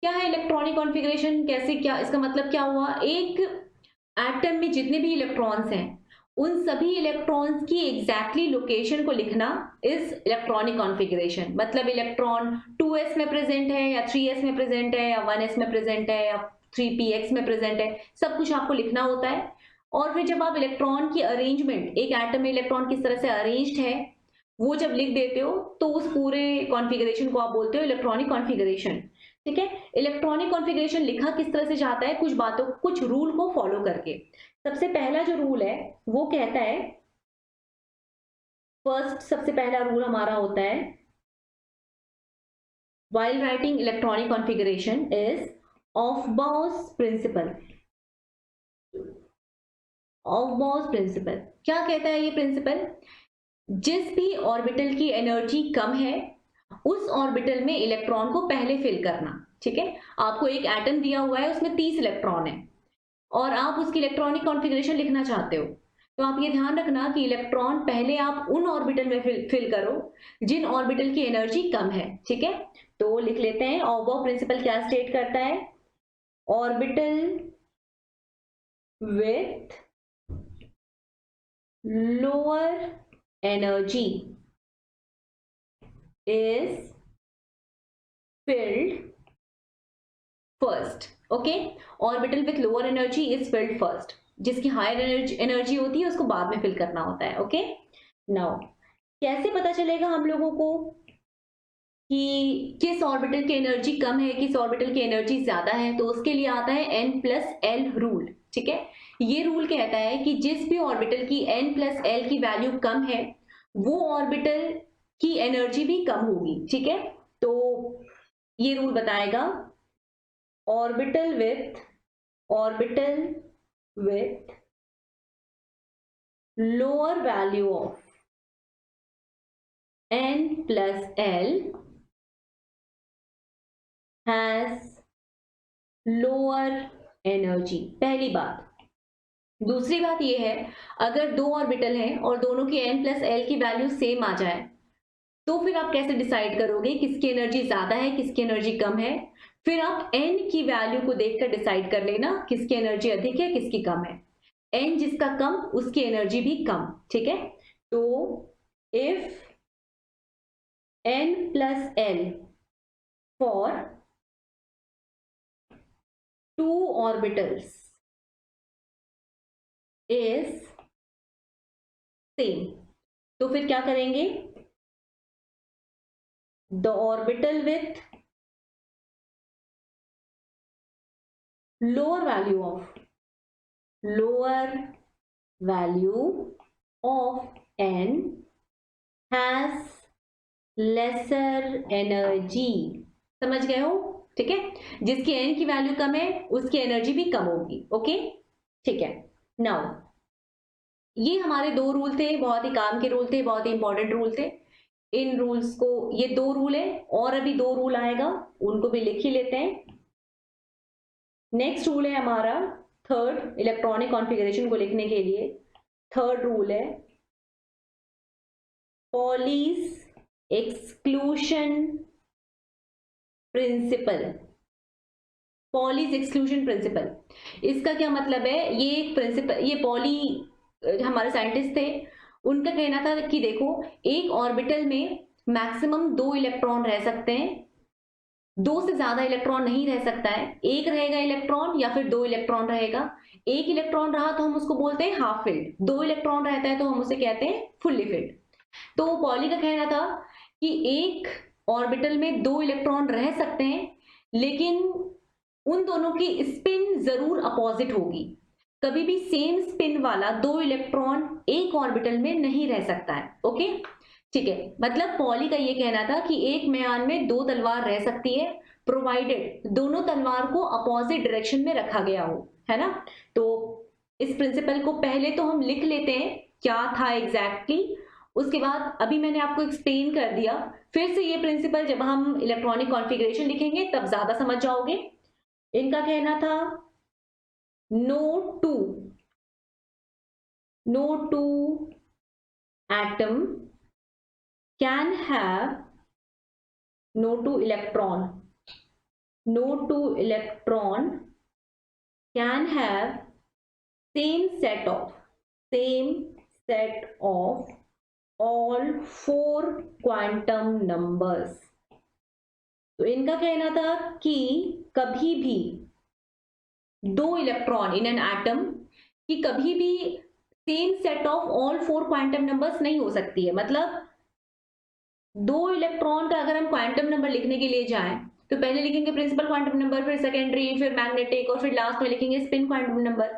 क्या है? इलेक्ट्रॉनिक कॉन्फ़िगरेशन कैसे, क्या इसका मतलब क्या हुआ? एक एटम में जितने भी इलेक्ट्रॉन्स हैं, उन सभी इलेक्ट्रॉन्स की एग्जैक्टली लोकेशन को लिखना इज इलेक्ट्रॉनिक कॉन्फ़िगरेशन। मतलब इलेक्ट्रॉन 2s में प्रेजेंट है या 3s में प्रेजेंट है या 1s में प्रेजेंट है या 3px में प्रेजेंट है, सब कुछ आपको लिखना होता है। और फिर जब आप इलेक्ट्रॉन की अरेंजमेंट, एक एटम में इलेक्ट्रॉन किस तरह से अरेंज्ड है, वो जब लिख देते हो तो उस पूरे कॉन्फ़िगरेशन को आप बोलते हो इलेक्ट्रॉनिक कॉन्फ़िगरेशन। ठीक है, इलेक्ट्रॉनिक कॉन्फ़िगरेशन लिखा किस तरह से जाता है? कुछ बातों, कुछ रूल को फॉलो करके। सबसे पहला जो रूल है वो कहता है, सबसे पहला रूल हमारा होता है, while writing electronic configuration is Aufbau's principle। Aufbau's principle क्या कहता है? ये प्रिंसिपल, जिस भी ऑर्बिटल की एनर्जी कम है, उस ऑर्बिटल में इलेक्ट्रॉन को पहले फिल करना। ठीक है, आपको एक एटम दिया हुआ है, उसमें 30 इलेक्ट्रॉन है और आप उसकी इलेक्ट्रॉनिक कॉन्फ़िगरेशन लिखना चाहते हो, तो आप ये ध्यान रखना कि इलेक्ट्रॉन पहले आप उन ऑर्बिटल में फिल करो जिन ऑर्बिटल की एनर्जी कम है। ठीक है, तो लिख लेते हैं। ऑफबाउ प्रिंसिपल क्या स्टेट करता है? Orbital with lower energy is filled first. Okay, orbital with lower energy is filled first, जिसकी हायर एनर्जी होती है उसको बाद में फिल करना होता है। ओके, नाउ कैसे पता चलेगा हम लोगों को कि किस ऑर्बिटल की एनर्जी कम है, किस ऑर्बिटल की एनर्जी ज्यादा है? तो उसके लिए आता है n+l रूल। ठीक है, ये रूल कहता है कि जिस भी ऑर्बिटल की n+l की वैल्यू कम है, वो ऑर्बिटल की एनर्जी भी कम होगी। ठीक है, तो ये रूल बताएगा orbital with lower value of n+l has lower energy। पहली बात। दूसरी बात यह है, अगर दो ऑर्बिटल हैं और दोनों की n+l की वैल्यू सेम आ जाए, तो फिर आप कैसे डिसाइड करोगे किसकी एनर्जी ज्यादा है, किसकी एनर्जी कम है? फिर आप n की वैल्यू को देखकर डिसाइड कर लेना किसकी एनर्जी अधिक है, किसकी कम है। n जिसका कम, उसकी एनर्जी भी कम। ठीक है, तो if n+l for two orbitals is same, तो फिर क्या करेंगे? the orbital with lower value of n has lesser energy। समझ गए हो? ठीक है, जिसकी n की वैल्यू कम है उसकी एनर्जी भी कम होगी। ओके, ठीक है। नाउ ये हमारे दो रूल थे, बहुत ही काम के रूल थे, बहुत ही इंपॉर्टेंट रूल थे। इन रूल्स को, ये दो रूल है और अभी दो रूल आएगा, उनको भी लिख ही लेते हैं। नेक्स्ट रूल है हमारा थर्ड, इलेक्ट्रॉनिक कॉन्फ़िगरेशन को लिखने के लिए थर्ड रूल है Pauli's exclusion principle. Pauli's exclusion principle, इसका क्या मतलब है? ये एक प्रिंसिपल, ये पॉली हमारे साइंटिस्ट थे, उनका कहना था कि देखो, एक ऑर्बिटल में मैक्सिमम 2 इलेक्ट्रॉन रह सकते हैं दो से ज्यादा इलेक्ट्रॉन नहीं रह सकता है, एक रहेगा इलेक्ट्रॉन या फिर दो इलेक्ट्रॉन रहेगा। एक इलेक्ट्रॉन रहा तो हम उसको बोलते हैं हाफ फिल्ड, दो इलेक्ट्रॉन रहता है तो हम उसे कहते हैं फुल्ली फिल्ड। तो पॉली का कहना था कि एक ऑर्बिटल में दो इलेक्ट्रॉन रह सकते हैं, लेकिन उन दोनों की स्पिन जरूर अपोजिट होगी। कभी भी सेम स्पिन वाला दो इलेक्ट्रॉन एक ऑर्बिटल में नहीं रह सकता है। ओके, ठीक है। मतलब पॉली का ये कहना था कि एक म्यान में दो तलवार रह सकती है, प्रोवाइडेड दोनों तलवार को अपोजिट डायरेक्शन में रखा गया हो, है ना। तो इस प्रिंसिपल को पहले तो हम लिख लेते हैं क्या था एग्जैक्टली, उसके बाद अभी मैंने आपको एक्सप्लेन कर दिया। फिर से ये प्रिंसिपल जब हम इलेक्ट्रॉनिक कॉन्फ़िगरेशन लिखेंगे तब ज्यादा समझ जाओगे। इनका कहना था no two atom can have no two electron can have same set of all four quantum numbers। तो इनका कहना था कि कभी भी दो इलेक्ट्रॉन इन एन एटम की कभी भी same set of all four quantum numbers नहीं हो सकती है। मतलब दो इलेक्ट्रॉन का अगर हम क्वांटम नंबर लिखने के लिए जाएं तो पहले लिखेंगे प्रिंसिपल क्वांटम नंबर, फिर सेकेंडरी, फिर मैग्नेटिक, और फिर लास्ट में लिखेंगे स्पिन क्वांटम नंबर।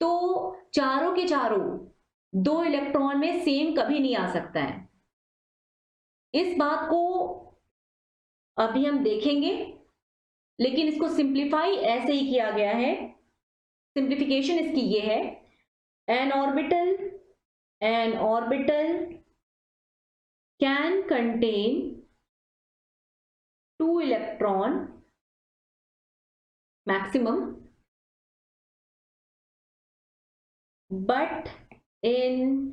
तो चारों के चारों दो इलेक्ट्रॉन में सेम कभी नहीं आ सकता है। इस बात को अभी हम देखेंगे, लेकिन इसको सिंप्लीफाई ऐसे ही किया गया है। सिंप्लीफिकेशन इसकी ये है, an orbital can contain two electron maximum but in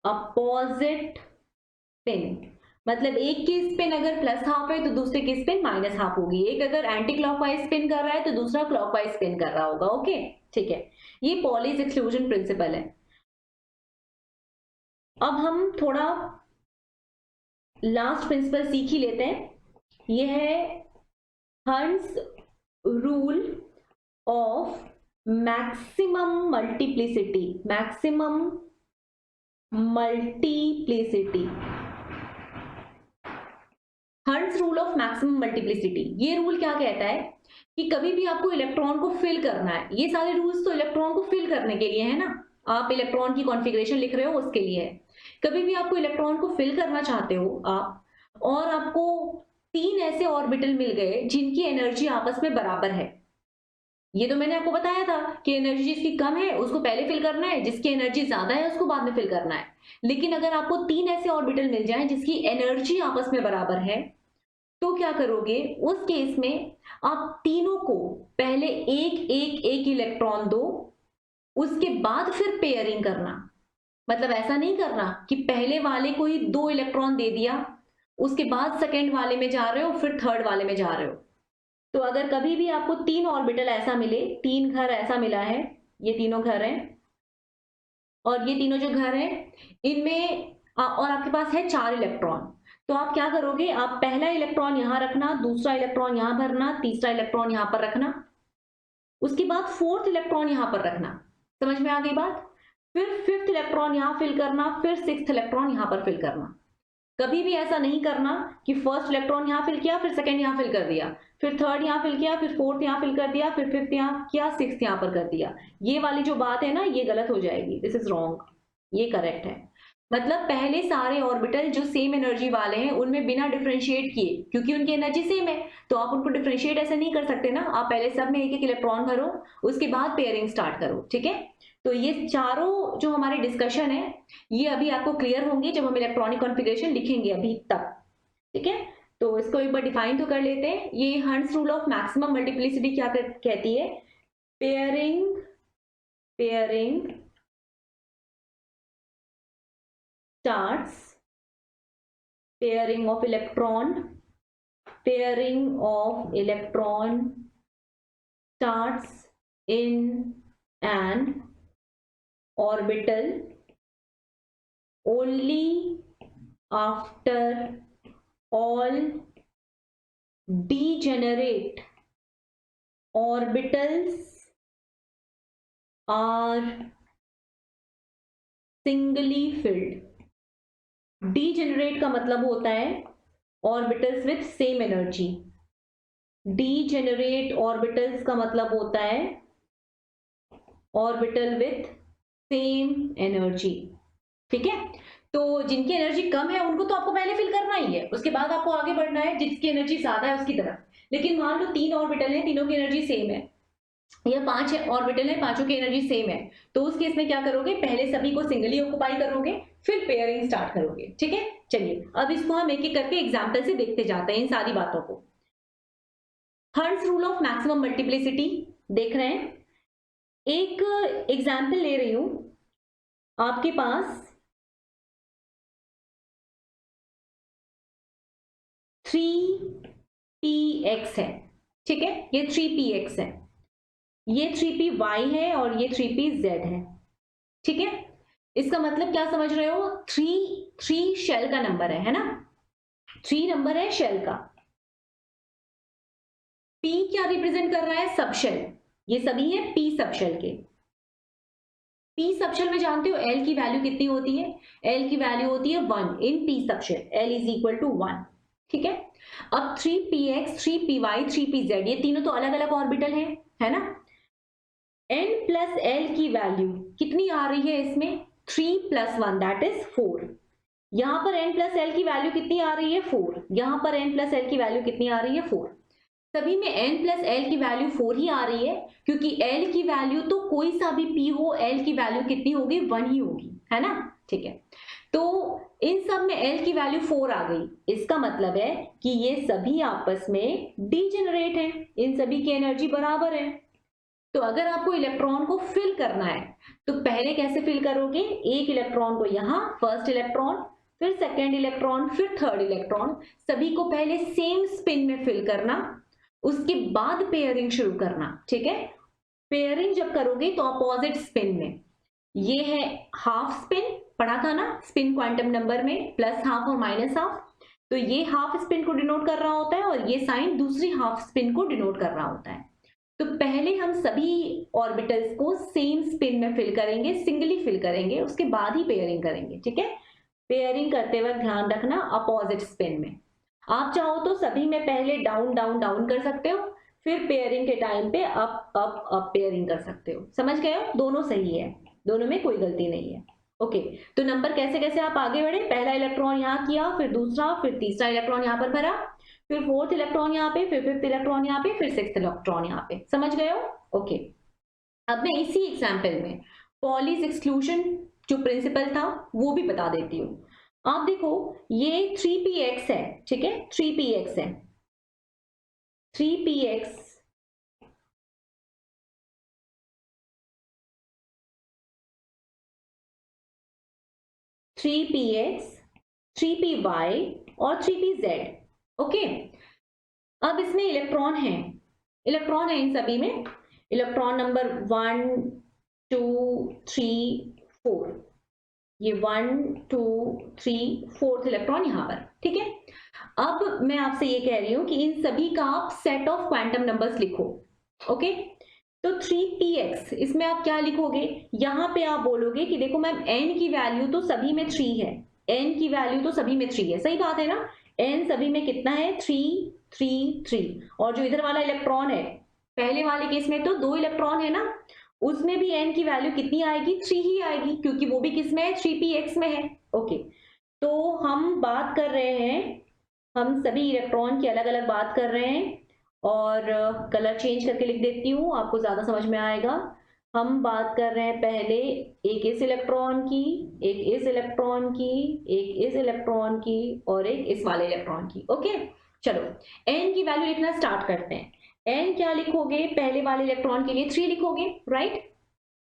opposite spin। मतलब एक की स्पिन अगर प्लस हाफ है तो दूसरे की स्पिन माइनस हाफ होगी। एक अगर एंटी क्लॉकवाइज स्पिन कर रहा है तो दूसरा क्लॉकवाइज स्पिन कर रहा होगा। ओके, ठीक है। ये पॉलीज एक्सक्लूजन प्रिंसिपल है। अब हम थोड़ा लास्ट प्रिंसिपल सीख ही लेते हैं। ये है hertz rule of maximum multiplicity. Hertz rule of maximum multiplicity, ये रूल क्या कहता है कि कभी भी आपको इलेक्ट्रॉन को फिल करना है। ये सारे रूल्स तो इलेक्ट्रॉन को फिल करने के लिए है ना, आप इलेक्ट्रॉन की कॉन्फ़िगरेशन लिख रहे हो उसके लिए है। कभी भी आपको इलेक्ट्रॉन को फिल करना चाहते हो आप, और आपको तीन ऐसे ऑर्बिटल मिल गए जिनकी एनर्जी आपस में बराबर है। ये तो मैंने आपको बताया था कि एनर्जी जिसकी कम है उसको पहले फिल करना है, जिसकी एनर्जी ज्यादा है उसको बाद में फिल करना है। लेकिन अगर आपको तीन ऐसे ऑर्बिटल मिल जाएं जिसकी एनर्जी आपस में बराबर है, तो क्या करोगे उस केस में, आप तीनों को पहले एक इलेक्ट्रॉन दो, उसके बाद फिर पेयरिंग करना। मतलब ऐसा नहीं करना कि पहले वाले को ही दो इलेक्ट्रॉन दे दिया, उसके बाद सेकंड वाले में जा रहे हो, फिर थर्ड वाले में जा रहे हो। तो अगर कभी भी आपको तीन ऑर्बिटल ऐसा मिले, तीन घर ऐसा मिला है, ये तीनों घर हैं और ये तीनों जो घर हैं इनमें और आपके पास है चार इलेक्ट्रॉन, तो आप क्या करोगे, आप पहला इलेक्ट्रॉन यहां रखना, दूसरा इलेक्ट्रॉन यहां भरना, तीसरा इलेक्ट्रॉन यहां पर रखना, उसके बाद फोर्थ इलेक्ट्रॉन यहां पर रखना। समझ में आ गई बात। फिर फिफ्थ इलेक्ट्रॉन यहां फिल करना, फिर सिक्स्थ इलेक्ट्रॉन यहां पर फिल करना। कभी भी ऐसा नहीं करना कि फर्स्ट इलेक्ट्रॉन यहां फिल किया, फिर सेकंड यहां फिल कर दिया, फिर थर्ड यहां फिल किया, फिर फोर्थ यहां फिल कर दिया, फिर फिफ्थ यहां किया, सिक्स्थ यहां पर कर दिया। ये वाली जो बात है ना, ये गलत हो जाएगी। दिस इज रॉन्ग, ये करेक्ट है। मतलब पहले सारे ऑर्बिटल जो सेम एनर्जी वाले हैं उनमें बिना डिफरेंशिएट किए, क्योंकि उनकी एनर्जी सेम है तो आप उनको डिफरेंशिएट ऐसे नहीं कर सकते ना, आप पहले सब में एक एक इलेक्ट्रॉन भरो, उसके बाद पेयरिंग स्टार्ट करो। ठीक है, तो ये चारों जो हमारे डिस्कशन है ये अभी आपको क्लियर होंगे जब हम इलेक्ट्रॉनिक कॉन्फ़िगरेशन लिखेंगे अभी तक। ठीक है, तो इसको एक बार डिफाइन तो कर लेते हैं। ये hertz rule of maximum multiplicity क्या कहती है, pairing starts, pairing of electron starts in an orbital only after all degenerate orbitals are singly filled। degenerate का मतलब होता है orbitals with same energy। degenerate orbitals का मतलब होता है ऑर्बिटल विथ सेम एनर्जी। ठीक है, तो जिनकी एनर्जी कम है उनको तो आपको पहले फिल करना ही है, उसके बाद आपको आगे बढ़ना है जिसकी एनर्जी ज्यादा है उसकी तरफ। लेकिन मान लो 3 ऑर्बिटल है, तीनों की एनर्जी सेम है, या 5 ऑर्बिटल है, पांचों की एनर्जी सेम है, तो उस केस में क्या करोगे, पहले सभी को सिंगली ऑक्युपाई करोगे, फिर पेयरिंग स्टार्ट करोगे। ठीक है, चलिए अब इसको हम एक एक करके एग्जाम्पल से देखते जाते हैं इन सारी बातों को। Hertz rule of maximum multiplicity देख रहे हैं। एक एग्जाम्पल ले रही हूं, आपके पास 3px है। ठीक है, ये 3px है, ये 3py है और ये 3pz है। ठीक है, इसका मतलब क्या समझ रहे हो, 3 शेल का नंबर है ना, 3 नंबर है शेल का। p क्या रिप्रेजेंट कर रहा है, सब शेल, ये सभी है p सब शेल के। p सब शेल में जानते हो l की वैल्यू कितनी होती है, l की वैल्यू होती है 1 in p subshell, l is equal to 1। ठीक है, अब 3px 3py 3pz ये तीनों तो अलग अलग ऑर्बिटल है ना। n प्लस l की वैल्यू कितनी आ रही है इसमें, 3 + 1 दैट इज 4। यहां पर n प्लस l की वैल्यू कितनी आ रही है, 4। यहां पर n प्लस l की वैल्यू कितनी आ रही है, 4। सभी में n प्लस l की वैल्यू 4 ही आ रही है, क्योंकि l की वैल्यू तो कोई सा भी p हो, l की वैल्यू कितनी होगी, 1 ही होगी, है ना। ठीक है, तो इन सब में l की वैल्यू 4 आ गई, इसका मतलब है कि ये सभी आपस में डीजेनरेट हैं, इन सभी की एनर्जी बराबर है। तो अगर आपको इलेक्ट्रॉन को फिल करना है तो पहले कैसे फिल करोगे, एक इलेक्ट्रॉन को यहां, फर्स्ट इलेक्ट्रॉन, फिर सेकेंड इलेक्ट्रॉन, फिर थर्ड इलेक्ट्रॉन, सभी को पहले सेम स्पिन में फिल करना, उसके बाद पेयरिंग शुरू करना। ठीक है, पेयरिंग जब करोगे तो अपोजिट स्पिन में, ये है हाफ स्पिन, पढ़ा था ना स्पिन क्वांटम नंबर में, प्लस हाफ और माइनस हाफ, तो ये हाफ स्पिन को डिनोट कर रहा होता है और ये साइन दूसरी हाफ स्पिन को डिनोट कर रहा होता है। तो पहले हम सभी ऑर्बिटल्स को सेम स्पिन में फिल करेंगे, सिंगली फिल करेंगे, उसके बाद ही पेयरिंग करेंगे। ठीक है, पेयरिंग करते वक्त ध्यान रखना अपोजिट स्पिन में। आप चाहो तो सभी में पहले डाउन डाउन डाउन कर सकते हो, फिर पेयरिंग के टाइम पे अप अप अप पेयरिंग कर सकते हो। समझ गए हो, दोनों सही है, दोनों में कोई गलती नहीं है। ओके, तो नंबर कैसे कैसे आप आगे बढ़े, पहला इलेक्ट्रॉन यहाँ किया, फिर दूसरा, फिर तीसरा इलेक्ट्रॉन यहाँ पर भरा, फिर फोर्थ इलेक्ट्रॉन यहाँ पे, फिर फिफ्थ इलेक्ट्रॉन यहाँ पे, फिर सिक्स्थ इलेक्ट्रॉन यहाँ पे। समझ गए हो, ओके। अब मैं इसी एग्जाम्पल में पॉलीज एक्सक्लूजन जो प्रिंसिपल था वो भी बता देती हूँ। आप देखो ये 3px है, ठीक है, 3px है, 3px 3px 3py और 3pz। ओके, अब इसमें इलेक्ट्रॉन है, इलेक्ट्रॉन है इन सभी में, इलेक्ट्रॉन नंबर 1 2 3 4, ये 1 2 3 4th इलेक्ट्रॉन यहाँ पर। ठीक है, अब मैं आपसे ये कह रही हूं कि इन सभी का आप सेट ऑफ क्वांटम नंबर्स लिखो। ओके, तो 3px इसमें आप क्या लिखोगे, यहां पे आप बोलोगे कि देखो मैम n की वैल्यू तो सभी में 3 है, n की वैल्यू तो सभी में 3 है, सही बात है ना, n सभी में कितना है, 3 3 3, और जो इधर वाला इलेक्ट्रॉन है, पहले वाले केस में तो 2 इलेक्ट्रॉन है ना, उसमें भी n की वैल्यू कितनी आएगी, 3 ही आएगी, क्योंकि वो भी किसमें है, 3px में है। ओके, तो हम बात कर रहे हैं, हम सभी इलेक्ट्रॉन की अलग अलग बात कर रहे हैं, और कलर चेंज करके लिख देती हूँ, आपको ज्यादा समझ में आएगा। हम बात कर रहे हैं पहले एक इस इलेक्ट्रॉन की, एक इस इलेक्ट्रॉन की, एक इस इलेक्ट्रॉन की, और एक इस वाले इलेक्ट्रॉन की। ओके, चलो n की वैल्यू लिखना स्टार्ट करते हैं। n क्या लिखोगे, पहले वाले इलेक्ट्रॉन के लिए 3 लिखोगे, राइट,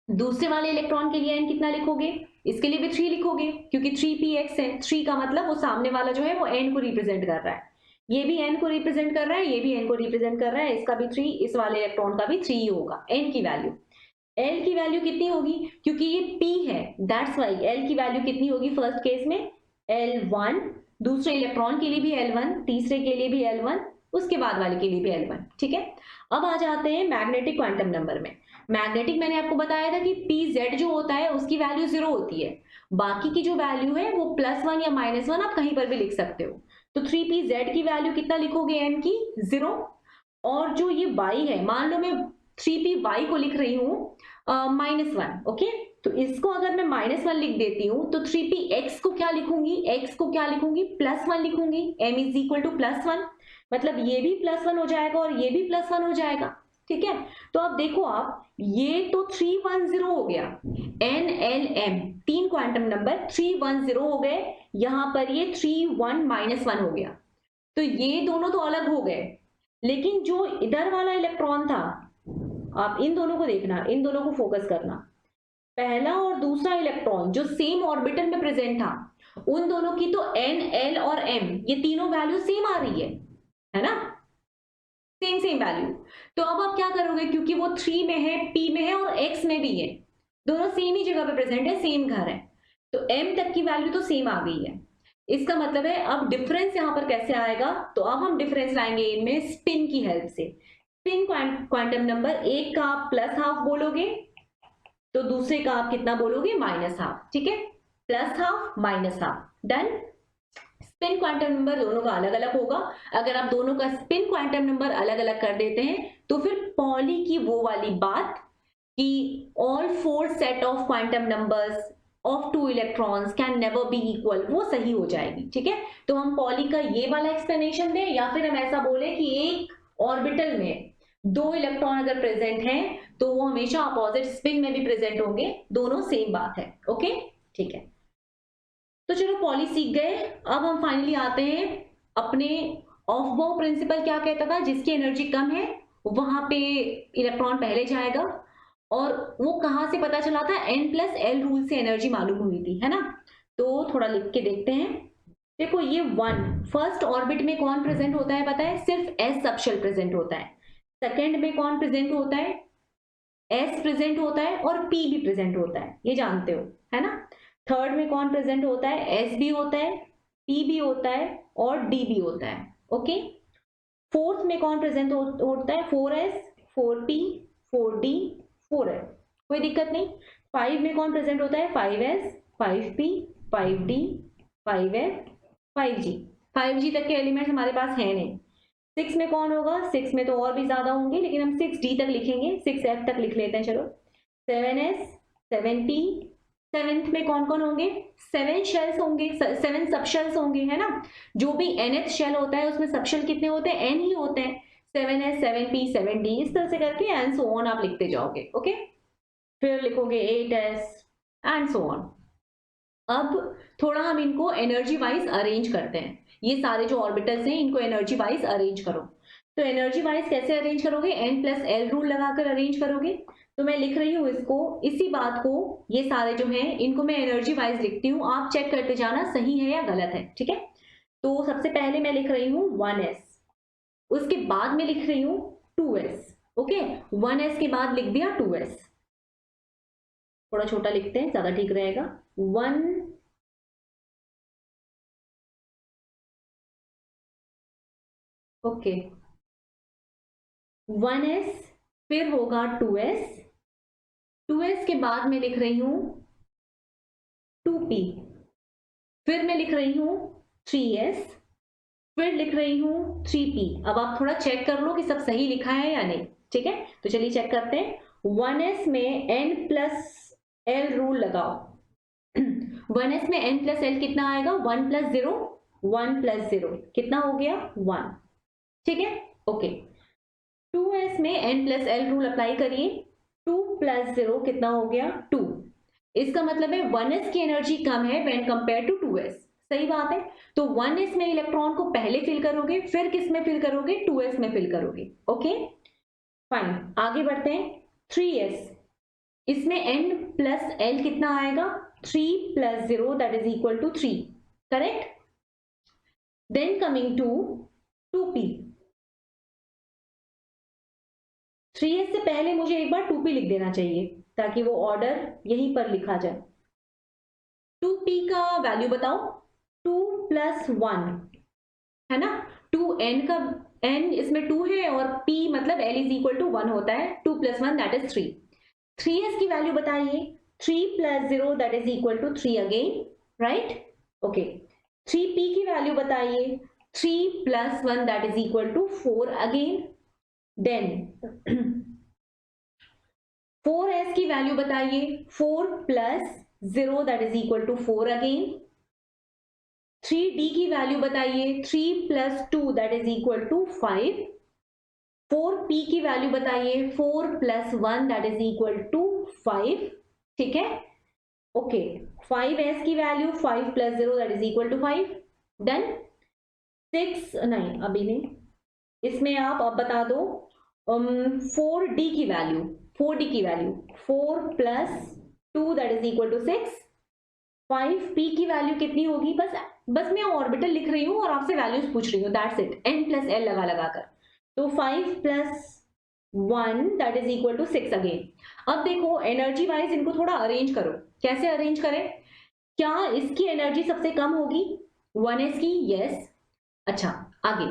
दूसरे वाले इलेक्ट्रॉन के लिए n कितना लिखोगे, इसके लिए भी 3 लिखोगे, क्योंकि 3px है, 3 का मतलब वो सामने वाला जो है वो n को रिप्रेजेंट कर रहा है, ये भी n को रिप्रेजेंट कर रहा है, ये भी n को रिप्रेजेंट कर रहा है, इसका भी 3, इस वाले इलेक्ट्रॉन का भी 3 ही होगा। n की वैल्यू, l की वैल्यू कितनी होगी, क्योंकि ये p है, दैट्स वाई l की वैल्यू कितनी होगी फर्स्ट केस में, L1, दूसरे इलेक्ट्रॉन के लिए भी L1, तीसरे के लिए भी L1, उसके बाद वाले के लिए भी L1, ठीक है। अब आ जाते हैं मैग्नेटिक क्वांटम नंबर में। मैग्नेटिक मैंने आपको बताया था कि pz जो होता है उसकी वैल्यू 0 होती है, बाकी की जो वैल्यू है वो +1 या -1 आप कहीं पर भी लिख सकते हो। तो 3pz की वैल्यू कितना लिखोगे n की 0, और जो ये y है, मान लो मैं 3py को लिख रही हूँ -1, ओके, तो इसको अगर मैं -1 लिख देती हूँ तो 3px को क्या लिखूंगी, x को क्या लिखूंगी, +1 लिखूंगी, m इज इक्वल टू +1, मतलब ये भी +1 हो जाएगा और ये भी +1 हो जाएगा, ठीक है। तो अब देखो आप, ये तो 310 हो गया, n l m तीन क्वांटम नंबर 310 हो गए, यहां पर ये 31 - 1 हो गया, तो ये दोनों तो अलग हो गए, लेकिन जो इधर वाला इलेक्ट्रॉन था, आप इन दोनों को देखना, इन दोनों को फोकस करना, पहला और दूसरा इलेक्ट्रॉन जो सेम ऑर्बिटल में प्रेजेंट था, उन दोनों की तो n l और m ये तीनों वैल्यू सेम आ रही है ना, सेम सेम वैल्यू। तो अब आप क्या करोगे, क्योंकि वो 3 में है, p में है और x में भी है, दोनों सेम ही जगह पे प्रेजेंट है, सेम घर है, तो m तक की वैल्यू तो सेम आ गई है। इसका मतलब है अब डिफरेंस यहां पर कैसे आएगा, तो अब हम डिफरेंस लाएंगे इनमें स्पिन की हेल्प से। स्पिन क्वांटम नंबर एक का आप +½ बोलोगे, तो दूसरे का आप कितना बोलोगे, -½ ठीक है, +½ -½ डन। स्पिन क्वांटम नंबर दोनों का अलग अलग होगा, अगर आप दोनों का स्पिन क्वांटम नंबर अलग अलग कर देते हैं तो फिर पॉली की वो वाली बात कि all 4 set of quantum numbers of 2 electrons can never be equal, वो सही हो जाएगी, ठीक है। तो हम पॉली का ये वाला एक्सप्लेनेशन दें, या फिर हम ऐसा बोले कि एक ऑर्बिटल में 2 इलेक्ट्रॉन अगर प्रेजेंट हैं तो वो हमेशा अपोजिट स्पिन में भी प्रेजेंट होंगे, दोनों सेम बात है, ओके, ठीक है। तो चलो पॉली सीख गए, अब हम फाइनली आते हैं अपने ऑफ बाउ प्रिंसिपल क्या कहता था, जिसकी एनर्जी कम है वहां पे इलेक्ट्रॉन पहले जाएगा, और वो कहां से पता चला था, n+l रूल से एनर्जी मालूम हुई थी, है ना। तो थोड़ा लिख के देखते हैं, देखो ये 1 फर्स्ट ऑर्बिट में कौन प्रेजेंट होता है पता है, सिर्फ s सबशेल प्रेजेंट होता है। सेकेंड में कौन प्रेजेंट होता है, s प्रेजेंट होता है और p भी प्रेजेंट होता है, ये जानते हो, है ना। थर्ड में कौन प्रेजेंट होता है, s भी होता है, p भी होता है और d भी होता है, ओके। फोर्थ में कौन प्रेजेंट होता है, 4s 4p 4d 4f, कोई दिक्कत नहीं। 5 में कौन प्रेजेंट होता है, 5s 5p 5d 5f 5g, 5g तक के एलिमेंट्स हमारे पास है नहीं। 6 में कौन होगा, 6 में तो और भी ज्यादा होंगे, लेकिन हम 6d तक लिखेंगे, 6f तक लिख लेते हैं, चलो 7s 7p, 7th में कौन कौन होंगे, 7 शेल्स होंगे, 7 सब शेल्स होंगे, है ना। जो भी nth शेल होता है उसमें सब शेल कितने होते हैं, n ही होते हैं, 7s 7p 7d, इस तरह से करके एंड सो ऑन आप लिखते जाओगे, ओके। फिर लिखोगे 8s एंड सो ऑन। अब थोड़ा हम इनको एनर्जी वाइज अरेंज करते हैं, ये सारे जो ऑर्बिटल्स हैं इनको एनर्जी वाइज अरेंज करो। तो एनर्जी वाइज कैसे अरेंज करोगे, n+l रूल लगाकर अरेंज करोगे। तो मैं लिख रही हूं इसको, इसी बात को, ये सारे जो हैं इनको मैं एनर्जी वाइज लिखती हूँ, आप चेक करते जाना सही है या गलत है, ठीक है। तो सबसे पहले मैं लिख रही हूँ 1s, उसके बाद में लिख रही हूँ 2s, ओके, 1s के बाद लिख दिया 2s, थोड़ा छोटा लिखते हैं ज्यादा ठीक रहेगा, 1 ओके 1s, फिर होगा 2s, 2s के बाद में लिख रही हूं 2p, फिर मैं लिख रही हूं 3s, फिर लिख रही हूं 3p। अब आप थोड़ा चेक कर लो कि सब सही लिखा है या नहीं, ठीक है। तो चलिए चेक करते हैं, 1s में n+l रूल लगाओ 1s में n+l कितना आएगा, 1 + 0 1 + 0 कितना हो गया, 1, ठीक है, ओके। 2s में n+l रूल अप्लाई करिए, 2 + 0 कितना हो गया, 2, इसका मतलब है 1s की एनर्जी कम है व्हेन कंपेयर टू 2s, सही बात है। तो 1s में इलेक्ट्रॉन को पहले फिल करोगे, फिर किस में फिल करोगे, 2s में फिल करोगे, ओके फाइन। आगे बढ़ते हैं, 3s, इसमें n+l कितना आएगा, 3 + 0 that is equal to 3, correct. Then coming to 2p, 3s से पहले मुझे एक बार 2p लिख देना चाहिए ताकि वो ऑर्डर यहीं पर लिखा जाए। 2p का वैल्यू बताओ, 2 + 1 है ना, 2n का n इसमें 2 है और p मतलब l इज इक्वल टू 1 होता है, 2 + 1 दैट इज 3। 3s की वैल्यू बताइए, 3 + 0 that is equal to 3 again, right? Okay, 3p की वैल्यू बताइए, 3 + 1 that is equal to 4 again. Then 4s की वैल्यू बताइए, 4 + 0 that is equal to 4 again. 3d की value बताइए, 3 + 2 that is equal to 5। 4p की value बताइए, 4 + 1 that is equal to 5, ठीक है? ओके, 5s की value 5 + 0 that is equal to 5। Done. 6 नहीं, अभी नहीं, इसमें आप अब बता दो 4d की वैल्यू, 4d की value 4 + 2 that is equal to 6। 5p की वैल्यू कितनी होगी? बस मैं ऑर्बिटल लिख रही हूँ और आपसे वैल्यूज पूछ रही हूँ, दैट्स इट, n + l लगा लगाकर। तो 5 + 1 that is equal to 6 again. अब देखो एनर्जी वाइज इनको थोड़ा अरेंज करो। कैसे अरेंज करें? क्या इसकी एनर्जी सबसे कम होगी? 1s की, यस। अच्छा, आगे,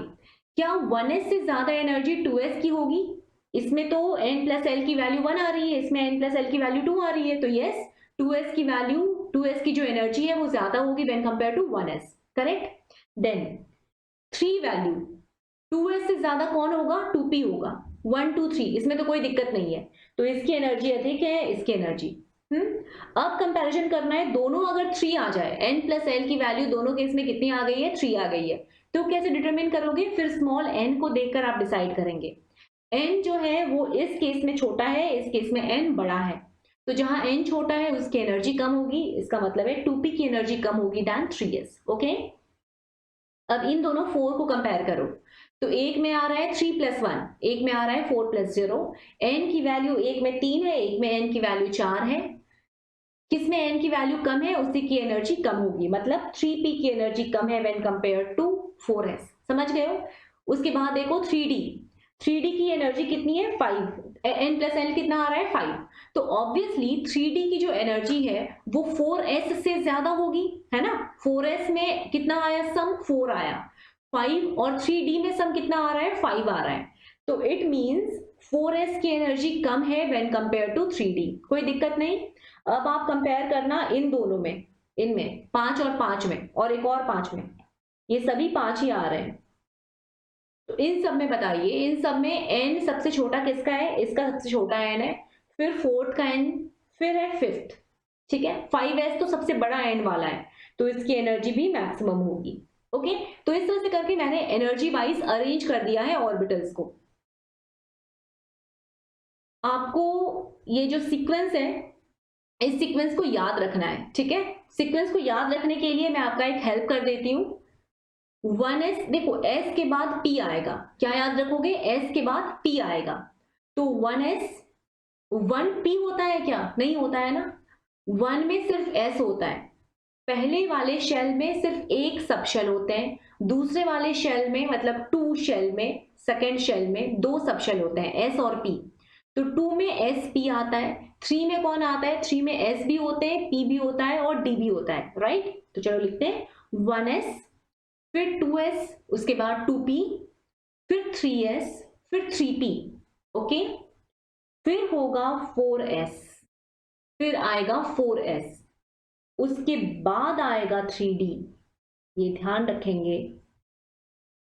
क्या 1s से ज्यादा एनर्जी 2s की होगी? इसमें तो n + l की वैल्यू 1 आ रही है, इसमें n + l की वैल्यू 2 आ रही है, तो यस, 2s की वैल्यू, 2s की जो एनर्जी है वो ज्यादा होगी when compare to 1s, correct? Then 3 value, 2s से ज्यादा कौन होगा? 2p होगा, 1 2 3, इसमें तो कोई दिक्कत नहीं है, तो इसकी एनर्जी अधिक है, इसकी एनर्जी। अब कंपैरिजन करना है, दोनों अगर 3 आ जाए, n + l की वैल्यू दोनों केस में कितनी आ गई है? 3 आ गई है, तो कैसे डिटरमिन करोगे? फिर स्मॉल n को देखकर आप डिसाइड करेंगे। n जो है वो इस केस में छोटा है, इस केस में n बड़ा है, तो जहां n छोटा है उसकी एनर्जी कम होगी, इसका मतलब है 2p की एनर्जी कम होगी दैन 3s। ओके, अब इन दोनों 4 को कंपेयर करो, तो एक में आ रहा है 3 + 1, एक में आ रहा है 4 + 0। n की वैल्यू एक में 3 है, एक में n की वैल्यू 4 है। किसमें n की वैल्यू कम है उसी की एनर्जी कम होगी, मतलब 3p की एनर्जी कम है व्हेन कंपेयर टू 4s। समझ गए हो? उसके बाद देखो 3d, 3d की एनर्जी कितनी है? 5, n + l कितना आ रहा है? 5, तो ऑब्वियसली 3d की जो एनर्जी है वो 4s से ज्यादा होगी, है ना? 4s में कितना आया सम? 4 आया, 5 और 3d में सम कितना आ रहा है? 5 आ रहा है, तो इट मींस 4s की एनर्जी कम है व्हेन कंपेयर टू 3d। कोई दिक्कत नहीं। अब आप कंपेयर करना इन दोनों में, इनमें 5 और 5 में, और एक और 5 में, ये सभी 5 ही आ रहे हैं, तो इन सब में बताइए, इन सब में n सबसे छोटा किसका है? इसका सबसे छोटा n है, फिर फोर्थ का n, फिर है फिफ्थ, ठीक है? 5s तो सबसे बड़ा n वाला है, तो इसकी एनर्जी भी मैक्सिमम होगी। ओके, तो इस तरह से करके मैंने एनर्जी वाइज अरेंज कर दिया है ऑर्बिटल्स को। आपको ये जो सीक्वेंस है, इस सीक्वेंस को याद रखना है, ठीक है? सीक्वेंस को याद रखने के लिए मैं आपका एक हेल्प कर देती हूँ। 1s, देखो s के बाद p आएगा, क्या याद रखोगे? s के बाद p आएगा, तो 1s, 1p होता है क्या? नहीं होता है ना, 1 में सिर्फ s होता है, पहले वाले शेल में सिर्फ एक सब शेल होते हैं, दूसरे वाले शेल में मतलब 2 शेल में, सेकेंड शेल में 2 सब शेल होते हैं, s और p, तो 2 में s p आता है, 3 में कौन आता है? 3 में s भी होते हैं, p भी होता है और d भी होता है, राइट? तो चलो लिखते हैं 1s, फिर 2s, उसके बाद 2p, फिर 3s, फिर 3p, ओके, फिर होगा 4s, फिर आएगा 4s, उसके बाद आएगा 3d, ये ध्यान रखेंगे।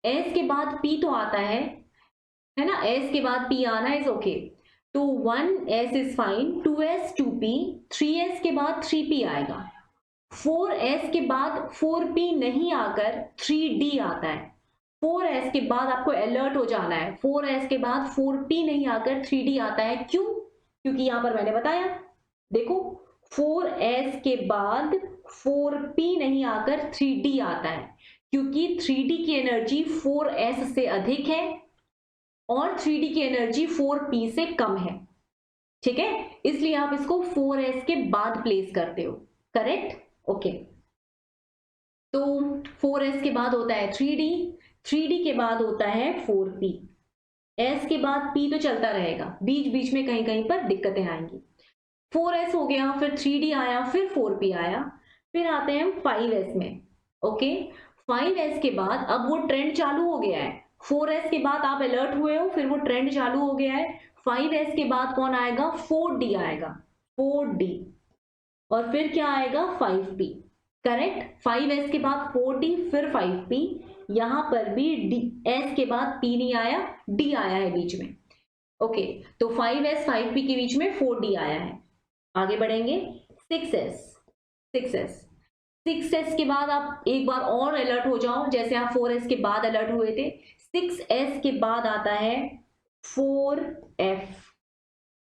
s के बाद p तो आता है ना? s के बाद p आना इज ओके, तो 1s is fine, 2s 2p, 3s के बाद 3p आएगा, 4s के बाद 4p नहीं आकर 3d आता है, 4s के बाद आपको अलर्ट हो जाना है, 4s के बाद 4p नहीं आकर 3d आता है, क्यों? क्योंकि यहां पर मैंने बताया, देखो 4s के बाद 4p नहीं आकर 3d आता है, क्योंकि 3d की एनर्जी 4s से अधिक है और 3d की एनर्जी 4p से कम है, ठीक है? इसलिए आप इसको 4s के बाद प्लेस करते हो, करेक्ट? ओके, तो 4s के बाद होता है 3d, 3d के बाद होता है 4p, s के बाद p तो चलता रहेगा, बीच बीच में कहीं कहीं पर दिक्कतें आएंगी। 4s हो गया, फिर 3d आया, फिर 4p आया, फिर आते हैं 5s में। ओके, 5s के बाद अब वो ट्रेंड चालू हो गया है, 4s के बाद आप अलर्ट हुए हो, फिर वो ट्रेंड चालू हो गया है। 5s के बाद कौन आएगा? 4d आएगा, 4d, और फिर क्या आएगा? 5p। करेक्ट, 5s के बाद 4d फिर 5p, यहां पर भी d, s के बाद p नहीं आया, d आया है बीच में। ओके, तो 5s 5p के बीच में 4d आया है। आगे बढ़ेंगे, 6s, 6s, 6s के बाद आप एक बार और अलर्ट हो जाओ, जैसे आप 4s के बाद अलर्ट हुए थे। 6s के बाद आता है 4f,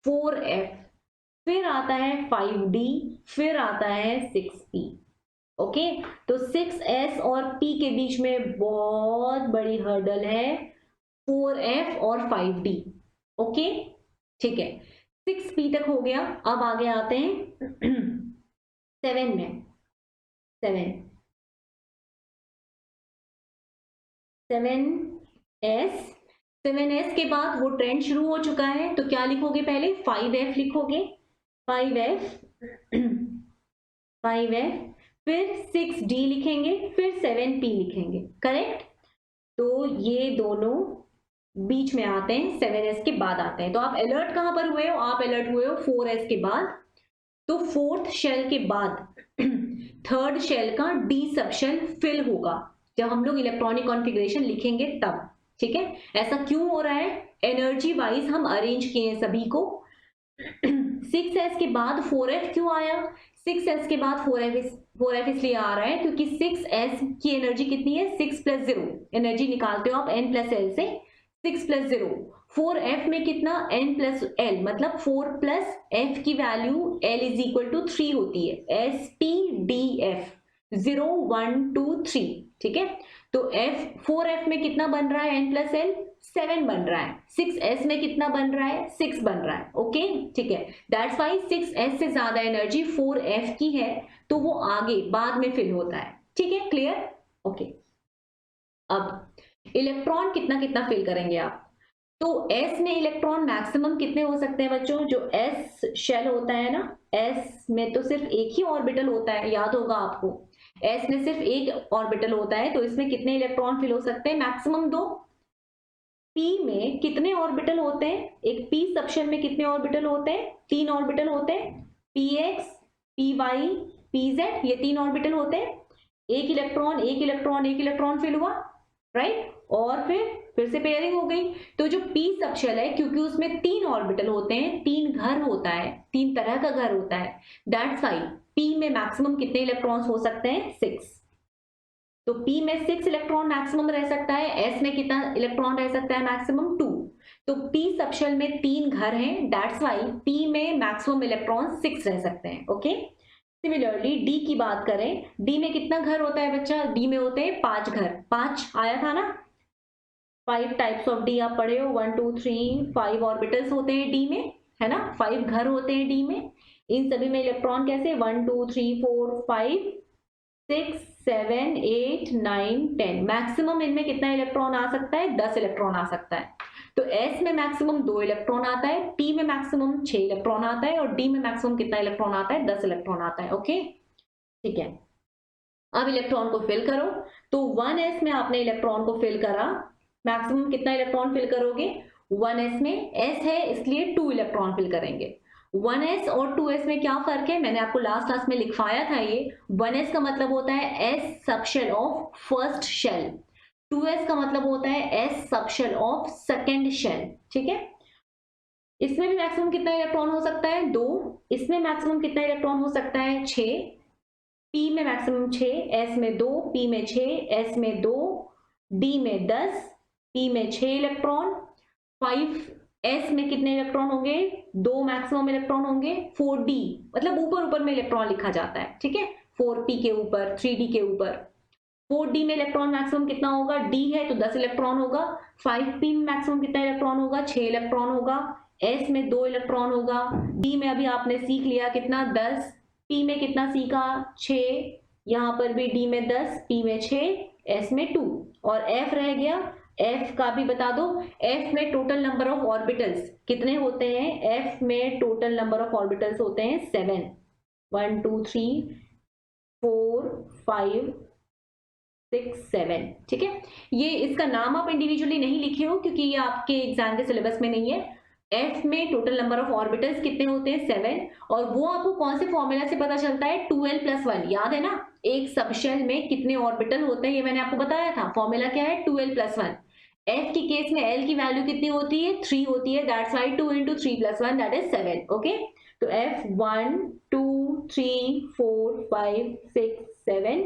4f, फिर आता है 5d, फिर आता है 6p। ओके, तो 6s और p के बीच में बहुत बड़ी हर्डल है 4f और 5d। ओके, ठीक है, 6p तक हो गया। अब आगे आते हैं 7 में, 7, 7s, 7s के बाद वो ट्रेंड शुरू हो चुका है, तो क्या लिखोगे? पहले 5f लिखोगे, 5f, 5f, फिर 6d लिखेंगे, फिर 7p लिखेंगे। करेक्ट, तो ये दोनों बीच में आते हैं, 7s के बाद आते हैं। तो आप अलर्ट कहां पर हुए हो? आप अलर्ट हुए हो 4s के बाद, तो फोर्थ शेल के बाद थर्ड शेल का डी सब शेल फिल होगा जब हम लोग इलेक्ट्रॉनिक कॉन्फ़िगरेशन लिखेंगे तब। ठीक है, ऐसा क्यों हो रहा है? एनर्जी वाइज हम अरेंज किए हैं सभी को। 6s के बाद 4f क्यों आया? 6s के बाद 4f इसलिए आ रहा है क्योंकि 6s की एनर्जी कितनी है? 6 + 0 एनर्जी निकालते हो आप n + l से, 6 + 0, 4f में कितना? n + l, मतलब 4 + f की वैल्यू l = 3 होती है, SPDF 0 1 2 3। ठीक है, तो 4f में कितना बन रहा है? n + l 7 बन रहा है। 6s में कितना बन रहा है? 6 बन रहा है। ओके, ठीक है, दैट्स वाई 6s से ज्यादा एनर्जी 4f की है, तो वो आगे बाद में फिल होता है। ठीक है, क्लियर? ओके, अब इलेक्ट्रॉन कितना कितना फिल करेंगे आप? तो s में इलेक्ट्रॉन मैक्सिमम कितने हो सकते हैं बच्चों? जो s शेल होता है ना, s में तो सिर्फ एक ही ऑर्बिटल होता है, याद होगा आपको, s में सिर्फ एक ऑर्बिटल होता है, तो इसमें कितने इलेक्ट्रॉन फिल हो सकते हैं? मैक्सिमम 2। p में कितने ऑर्बिटल होते हैं? एक p सबशेल में कितने ऑर्बिटल होते हैं? 3 ऑर्बिटल होते हैं, px, py, pz, ये 3 ऑर्बिटल होते हैं। एक इलेक्ट्रॉन, एक इलेक्ट्रॉन, एक इलेक्ट्रॉन फिल हुआ, राइट, और फिर से पेयरिंग हो गई। तो जो p सबशेल है, क्योंकि उसमें 3 ऑर्बिटल होते हैं, 3 घर होता है, 3 तरह का घर होता है, दैट्स वाई p में मैक्सिमम कितने इलेक्ट्रॉन्स हो सकते हैं? 6। तो p में 6 इलेक्ट्रॉन मैक्सिमम रह सकता है, s में कितना इलेक्ट्रॉन रह सकता है? मैक्सिमम 2। तो p सबशेल में 3 घर हैं, दैट्स वाई p में मैक्सिमम इलेक्ट्रॉन 6 रह सकते हैं। ओके, सिमिलरली d की बात करें, d में कितना घर होता है बच्चा? d में होते हैं 5 घर, 5 आया था ना, 5 टाइप्स ऑफ d आप पढ़े हो, 1 2 3 5 ऑर्बिटल्स होते हैं d में, है ना, 5 घर होते हैं d में। इन सभी में इलेक्ट्रॉन कैसे? 1 2 3 4 5 6 7 8 9 10, मैक्सिमम इनमें कितना इलेक्ट्रॉन आ सकता है? 10 इलेक्ट्रॉन आ सकता है। तो s में मैक्सिमम 2 इलेक्ट्रॉन आता है, p में मैक्सिमम 6 इलेक्ट्रॉन आता है, और d में मैक्सिमम कितना इलेक्ट्रॉन आता है? 10 इलेक्ट्रॉन आता है। ओके, ठीक है, अब इलेक्ट्रॉन को फिल करो। तो 1s में आपने इलेक्ट्रॉन को फिल करा, मैक्सिमम कितना इलेक्ट्रॉन फिल करोगे? 1s में s है इसलिए 2 इलेक्ट्रॉन फिल करेंगे। 1s और 2s में क्या फर्क है? मैंने आपको लास्ट क्लास में लिखवाया था ये। 1s का मतलब होता है s subshell of first shell, 2s का मतलब होता है s subshell of second shell. ठीक है, इसमें भी मैक्सिमम कितना इलेक्ट्रॉन हो सकता है? 2। इसमें मैक्सिमम कितना इलेक्ट्रॉन हो सकता है? 6। p में मैक्सिमम 6, s में 2, p में 6, s में 2, d में 10, p में 6 इलेक्ट्रॉन, 5 s में कितने इलेक्ट्रॉन होंगे? 2 मैक्सिमम इलेक्ट्रॉन होंगे, 4d, मतलब ऊपर ऊपर में इलेक्ट्रॉन लिखा जाता है। ठीक है, 4p के ऊपर, 3d के ऊपर, 4d में इलेक्ट्रॉन मैक्सिमम कितना होगा? d है तो 10 इलेक्ट्रॉन होगा। 5p में मैक्सिमम कितना इलेक्ट्रॉन होगा? 6 इलेक्ट्रॉन होगा। s में 2 इलेक्ट्रॉन होगा। d में अभी आपने सीख लिया कितना? 10। p में कितना सीखा? 6। यहां पर भी d में 10, p में 6, s में 2, और f रह गया। f का भी बता दो, f में टोटल नंबर ऑफ ऑर्बिटल्स कितने होते हैं? f में टोटल नंबर ऑफ ऑर्बिटल्स होते हैं 7, 1 2 3 4 5 6 7। ठीक है, ये इसका नाम आप इंडिविजुअली नहीं लिखे हो क्योंकि ये आपके एग्जाम के सिलेबस में नहीं है। F में टोटल नंबर ऑफ ऑर्बिटल्स कितने होते हैं 7, और वो आपको कौन से फॉर्मूला से पता चलता है 2l+1, याद है ना। एक सबशेल में कितने ऑर्बिटल होते हैं ये मैंने आपको बताया था, फॉर्मूला क्या है 2l+1। F के केस में L की वैल्यू कितनी होती है 3 होती है, that's why 2 × 3+1 that is 7। Okay, तो F 1 2 3 4 5 6 7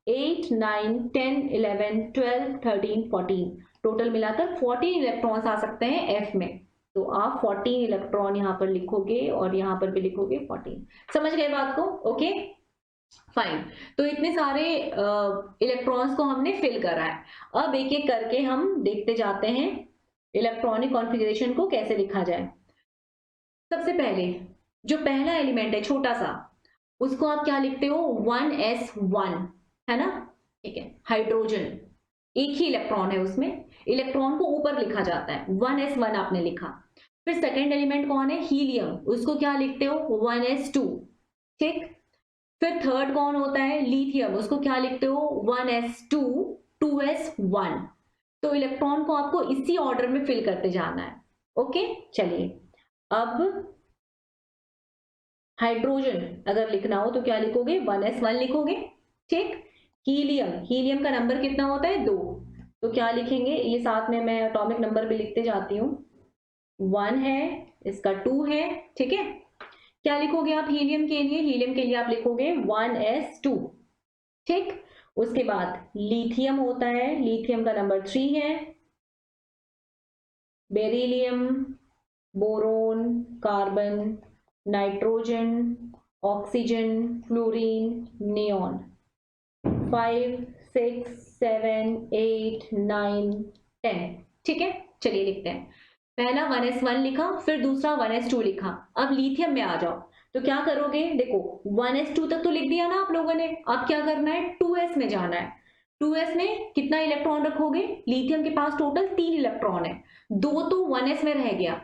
8 9 10 11 12 13 14, टोटल मिलाकर 14 इलेक्ट्रॉन्स आ सकते हैं F में। तो आप 14 इलेक्ट्रॉन यहाँ पर लिखोगे और यहाँ पर भी लिखोगे 14। समझ गए बात को? Okay fine. तो इतने सारे इलेक्ट्रॉन्स को हमने फिल करा है। अब एक एक करके हम देखते जाते हैं इलेक्ट्रॉनिक कॉन्फ़िगरेशन को कैसे लिखा जाए। सबसे पहले जो पहला एलिमेंट है छोटा सा, उसको आप क्या लिखते हो 1s1, है ना। ठीक है, हाइड्रोजन एक ही इलेक्ट्रॉन है उसमें, इलेक्ट्रॉन को ऊपर लिखा जाता है, 1s1 आपने लिखा। फिर सेकेंड एलिमेंट कौन है हीलियम, उसको क्या लिखते हो 1s2। ठीक, फिर थर्ड कौन होता है लिथियम, उसको क्या लिखते हो 1s2 2s1। तो इलेक्ट्रॉन को आपको इसी ऑर्डर में फिल करते जाना है। ओके चलिए, अब हाइड्रोजन अगर लिखना हो तो क्या लिखोगे 1s1 लिखोगे। ठीक, हीलियम, हीलियम का नंबर कितना होता है 2, तो क्या लिखेंगे, ये साथ में मैं एटॉमिक नंबर भी लिखते जाती हूँ, 1 है, इसका 2 है। ठीक है, क्या लिखोगे आप हीलियम के लिए, हीलियम के लिए आप लिखोगे 1s2। ठीक, उसके बाद लिथियम होता है, लिथियम का नंबर 3 है, beryllium, boron, carbon, nitrogen, oxygen, fluorine, neon, 5 6 7 8 9 10। ठीक है, चलिए लिखते हैं। पहला 1s1 लिखा, फिर दूसरा 1s2 लिखा। अब लिथियम में आ जाओ, तो क्या करोगे, देखो 1s2 तक तो लिख दिया ना आप लोगों ने, अब क्या करना है 2s में जाना है। 2s में कितना इलेक्ट्रॉन रखोगे, लिथियम के पास टोटल 3 इलेक्ट्रॉन है, 2 तो 1s में रह गया,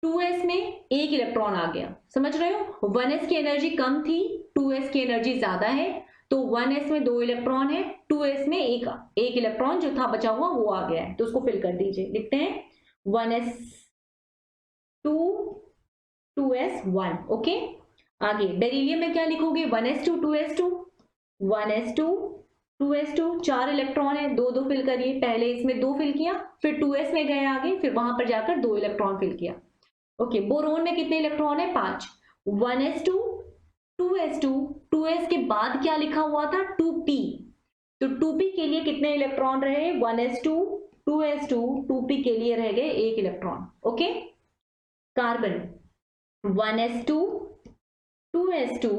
2s में 1 इलेक्ट्रॉन आ गया। समझ रहे हो, 1s की एनर्जी कम थी, 2s की एनर्जी ज्यादा है, तो 1s में 2 इलेक्ट्रॉन है, 2s में एक इलेक्ट्रॉन जो था बचा हुआ वो आ गया है, तो उसको फिल कर दीजिए। लिखते हैं 1s2 2s1। ओके, आगे बेरिलियम में क्या लिखोगे 1s2 2s2 1s2 2s2, 4 electron है, 2 2 फिल करिए। पहले इसमें 2 फिल किया, फिर 2s में गए आगे, फिर वहां पर जाकर 2 इलेक्ट्रॉन फिल किया। ओके, बोरोन में कितने इलेक्ट्रॉन है 5, 1s2 2s2, 2s के बाद क्या लिखा हुआ था 2p, तो 2p के लिए कितने इलेक्ट्रॉन रहे 1s2 2s2, 2p के लिए रह गए 1 electron. Okay, carbon 1s2 2s2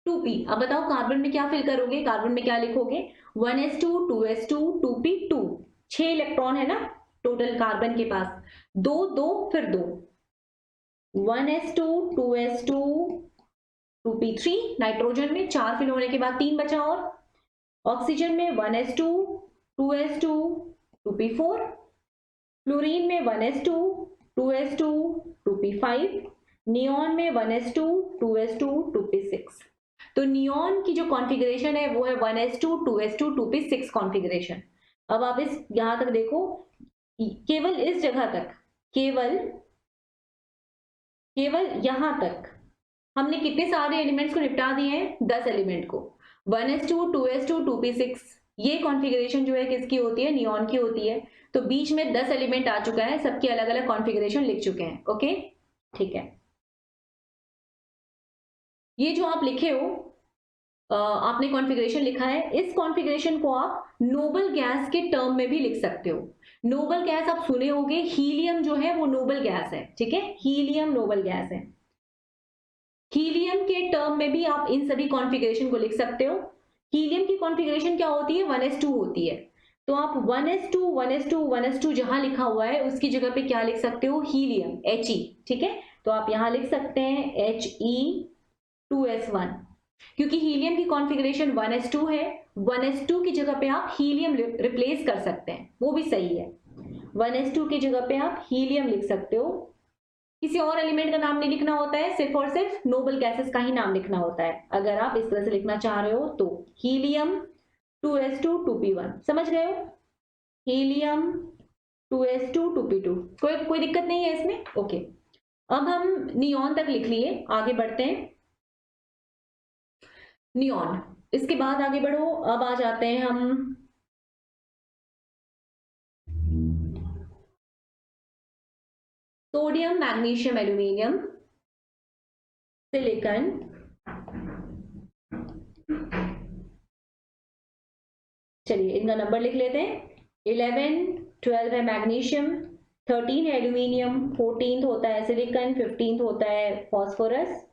2p। अब बताओ कार्बन में क्या फिल करोगे, कार्बन में क्या लिखोगे 1s2 2s2 2p 2, 6 इलेक्ट्रॉन है ना टोटल कार्बन के पास, 2 2 फिर 2, 1s2 2s2 2p3। नाइट्रोजन में 4 फिल होने के बाद 3 बचा, और ऑक्सीजन में 1s2 2s2 2p4, फ्लोरीन में 1s2 2s2 2p5, नियॉन में 1s2 2s2 2p6। तो नियॉन की जो कॉन्फ़िगरेशन है वो है 1s2 2s2 2p6 कॉन्फ़िगरेशन। अब आप इस यहां तक देखो, केवल इस जगह तक, केवल यहां तक हमने कितने सारे एलिमेंट्स को निपटा दिए हैं 10 एलिमेंट को। 1s2 2s2 2p6 ये कॉन्फ़िगरेशन जो है किसकी होती है नियॉन की होती है। तो बीच में 10 एलिमेंट आ चुका है, सबकी अलग अलग कॉन्फ़िगरेशन लिख चुके हैं। ओके ठीक है, ये जो आप लिखे हो आपने कॉन्फ़िगरेशन लिखा है, इस कॉन्फ़िगरेशन को आप नोबल गैस के टर्म में भी लिख सकते हो। नोबल गैस आप सुने होंगे, हीलियम जो है वो नोबल गैस है। ठीक है, हीलियम नोबल गैस है। हीलियम के टर्म में भी आप इन सभी कॉन्फ़िगरेशन को लिख सकते हो। हीलियम की कॉन्फ़िगरेशन क्या होती है 1s2 होती है, तो आप 1s2 1s2 1s2 जहां लिखा हुआ है उसकी जगह पे क्या लिख सकते हो हीलियम He। ठीक है, तो आप यहां लिख सकते हैं He2s1, क्योंकि हीलियम की कॉन्फ़िगरेशन 1s2 है, 1s2 की जगह पे आप हीलियम रिप्लेस कर सकते हैं, वो भी सही है। 1s2 की जगह पे आप हीलियम लिख सकते हो, किसी और एलिमेंट का नाम नहीं लिखना होता है, सिर्फ और सिर्फ नोबल गैसेस का ही नाम लिखना होता है अगर आप इस तरह से लिखना चाह रहे हो तो। हीलियम 2s2 2p1, समझ गए हो? हीलियम 2s2 2p2, कोई दिक्कत नहीं है इसमें? ओके, अब हम नियॉन तक लिख लिए, आगे बढ़ते हैं। नियॉन, इसके बाद आगे बढ़ो, अब आ जाते हैं हम सोडियम, मैग्नीशियम, एल्यूमिनियम, सिलिकॉन, चलिए इनका नंबर लिख लेते हैं। 11 12 है मैग्नीशियम, 13 है एल्यूमिनियम, 14 होता है सिलिकॉन, 15 होता है फॉस्फोरस,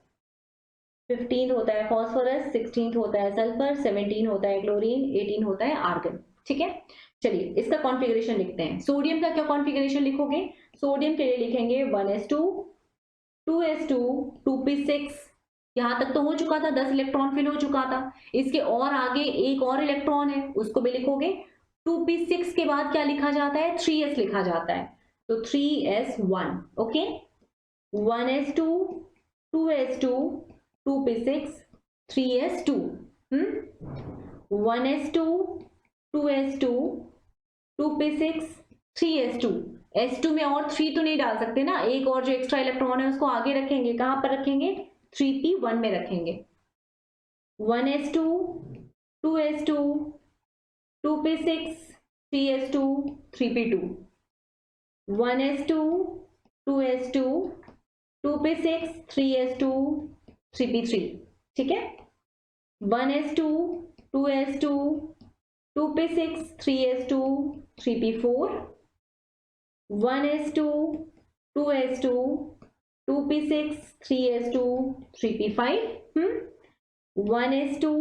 15 होता है फॉस्फोरस, 16 होता है सल्फर, 17 होता है क्लोरीन, 18 होता है आर्गन। ठीक है, चलिए इसका कॉन्फ़िगरेशन लिखते हैं। सोडियम का क्या कॉन्फ़िगरेशन लिखोगे? सोडियम के लिए लिखेंगे 1s2 2s2 2p6, यहां तक तो हो चुका था, 10 इलेक्ट्रॉन फिल हो चुका था। इसके और आगे एक और इलेक्ट्रॉन है, उसको भी लिखोगे। 2p6 के बाद क्या लिखा जाता है? 3s लिखा जाता है, तो 3s1। Okay, 1s2 2s2 2p6 3s2, 1s2 2s2 2p6 3s2। s2 में और 3 तो नहीं डाल सकते ना, एक और जो एक्स्ट्रा इलेक्ट्रॉन है उसको आगे रखेंगे, कहां पर रखेंगे? 3p1 में रखेंगे। 1s2 2s2 2p6 3s2 3p2, 1s2 2s2 2p6 3s2 3p3। ठीक है, 1s2 2s2 2p6 3s2 3p4, 1s2 2s2 2p6 3s2 3p5, 1s2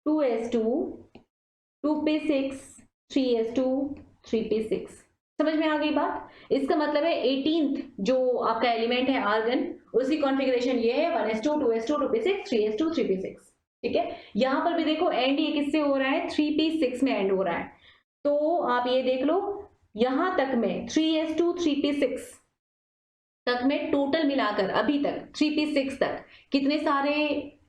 2s2 2p6 3s2 3p6। समझ में आ गई बात? इसका मतलब है 18th जो आपका एलिमेंट है आर्गन, उसकी कॉन्फ़िगरेशन ये है 1s2 2s2 2p6 3s2 3p6। ठीक है, यहां पर भी देखो एंड ये किससे हो रहा है? 3p6 में एंड हो रहा है। तो आप ये देख लो, यहां तक में 3s2 3p6 तक में टोटल मिलाकर अभी तक 3p6 तक कितने सारे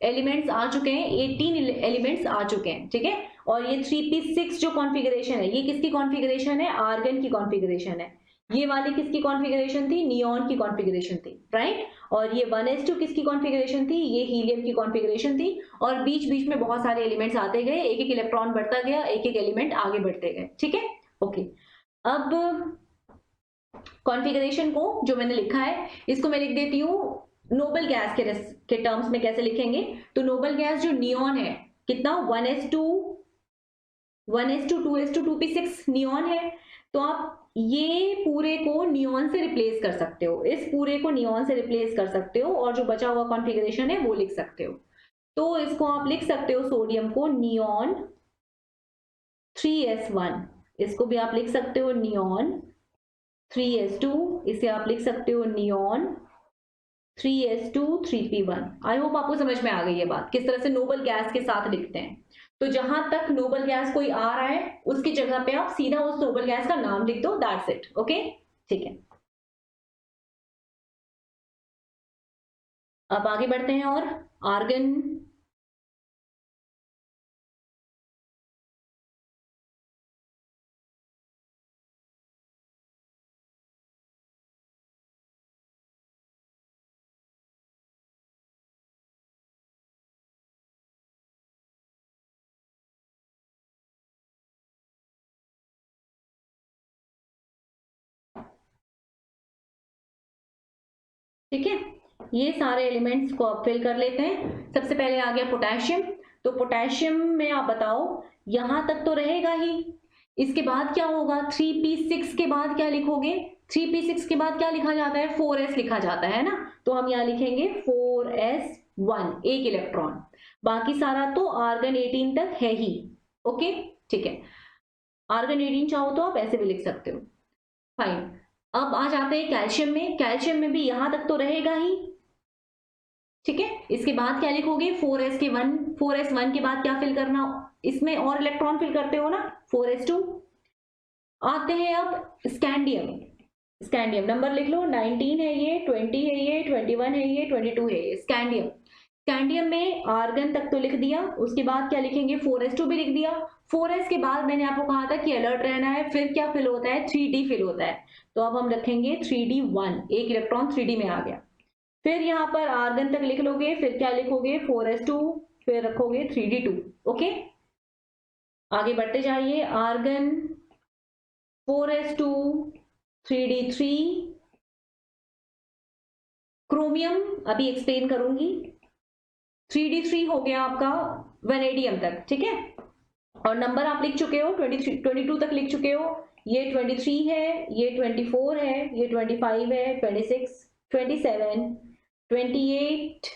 एलिमेंट्स आ चुके हैं? 18 एलिमेंट्स आ चुके हैं। ठीक है, और ये 3p6 जो कॉन्फ़िगरेशन है, ये किसकी कॉन्फ़िगरेशन है? आर्गन की कॉन्फ़िगरेशन है। ये वाली किसकी कॉन्फ़िगरेशन थी? नियॉन की कॉन्फ़िगरेशन थी, राइट। और ये 1s2 किसकी कॉन्फ़िगरेशन थी? ये हीलियम की कॉन्फ़िगरेशन थी। और बीच बीच में बहुत सारे एलिमेंट्स आते गए, एक एक इलेक्ट्रॉन बढ़ता गया, एक एक एलिमेंट आगे बढ़ते गए। ठीक है, ओके। अब कॉन्फ़िगरेशन को जो मैंने लिखा है इसको मैं लिख देती हूँ नोबल गैस के टर्म्स में। कैसे लिखेंगे? तो नोबल गैस जो नियॉन है, कितना? 1s2 2s2 2p6 नियॉन है। तो आप ये पूरे को नियॉन से रिप्लेस कर सकते हो, इस पूरे को नियॉन से रिप्लेस कर सकते हो, और जो बचा हुआ कॉन्फ़िगरेशन है वो लिख सकते हो। तो इसको आप लिख सकते हो सोडियम को नियॉन 3s1, इसको भी आप लिख सकते हो नियॉन 3s2, इसे आप लिख सकते हो neon 3s2 3p1। I hope आपको समझ में आ गई है बात, किस तरह से नोबल गैस के साथ लिखते हैं। तो जहां तक नोबल गैस कोई आ रहा है उसकी जगह पे आप सीधा उस नोबल गैस का नाम लिख दो, दैट्स इट। ओके, ठीक है। अब आगे बढ़ते हैं और आर्गन। ठीक है, ये सारे एलिमेंट्स को आप फिल कर लेते हैं। सबसे पहले आ गया पोटेशियम। तो पोटेशियम में आप बताओ, यहां तक तो रहेगा ही, इसके बाद क्या होगा? 3p6 के बाद क्या लिखोगे? 3p6 के बाद क्या लिखा जाता है? 4s लिखा जाता है ना। तो हम यहाँ लिखेंगे 4s1, एक इलेक्ट्रॉन। बाकी सारा तो आर्गन 18 तक है ही। ओके, ठीक है। आर्गन 18 चाहो तो आप ऐसे भी लिख सकते हो, फाइन। अब आ जाते हैं कैल्शियम में। कैल्शियम में भी यहां तक तो रहेगा ही, ठीक है। इसके बाद क्या लिखोगे? 4s1 के बाद क्या फिल करना? इसमें और इलेक्ट्रॉन फिल करते हो ना, 4s2। आते हैं अब स्कैंडियम। स्कैंडियम नंबर लिख लो, 19 है ये, 20 है ये, 21 है ये, 22 है ये। स्कैंडियम, स्कैंडियम में आर्गन तक तो लिख दिया, उसके बाद क्या लिखेंगे? 4s2 भी लिख दिया। 4s के बाद मैंने आपको कहा था कि अलर्ट रहना है, फिर क्या फिल होता है, 3d फिल होता है। तो अब हम रखेंगे 3d1, एक इलेक्ट्रॉन 3d में आ गया। फिर यहाँ पर आर्गन तक लिख लोगे, फिर क्या लिखोगे 4s2, फिर रखोगे 3d2। ओके, आगे बढ़ते जाइए। आर्गन 4s2 3d3, क्रोमियम अभी एक्सप्लेन करूंगी। 3d3 हो गया आपका वेनेडियम तक, ठीक है। और नंबर आप लिख चुके हो, 22 तक लिख चुके हो। ये 23 है, ये 24 है, ये 25 है, 26, 27, 28,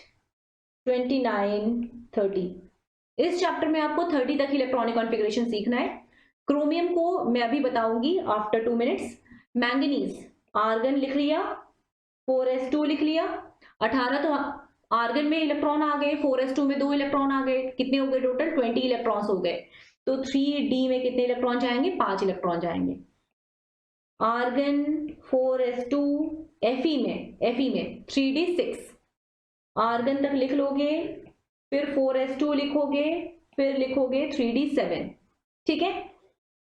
29, 30। इस चैप्टर में आपको 30 तक इलेक्ट्रॉनिक कॉन्फ़िगरेशन सीखना है। क्रोमियम को मैं अभी बताऊंगी आफ्टर 2 मिनट्स। मैंगनीज, आर्गन लिख लिया, 4s2 लिख लिया। 18 तो आर्गन में इलेक्ट्रॉन आ गए, 4s2 में 2 इलेक्ट्रॉन आ गए, कितने हो गए टोटल, 20 इलेक्ट्रॉन्स हो गए। तो 3d में कितने इलेक्ट्रॉन जाएंगे, 5 इलेक्ट्रॉन जाएंगे। आर्गन 4s2 Fe में 3d6, आर्गन तक लिख लोगे, फिर 4s2 लिखोगे, फिर लिखोगे 3d7, ठीक है।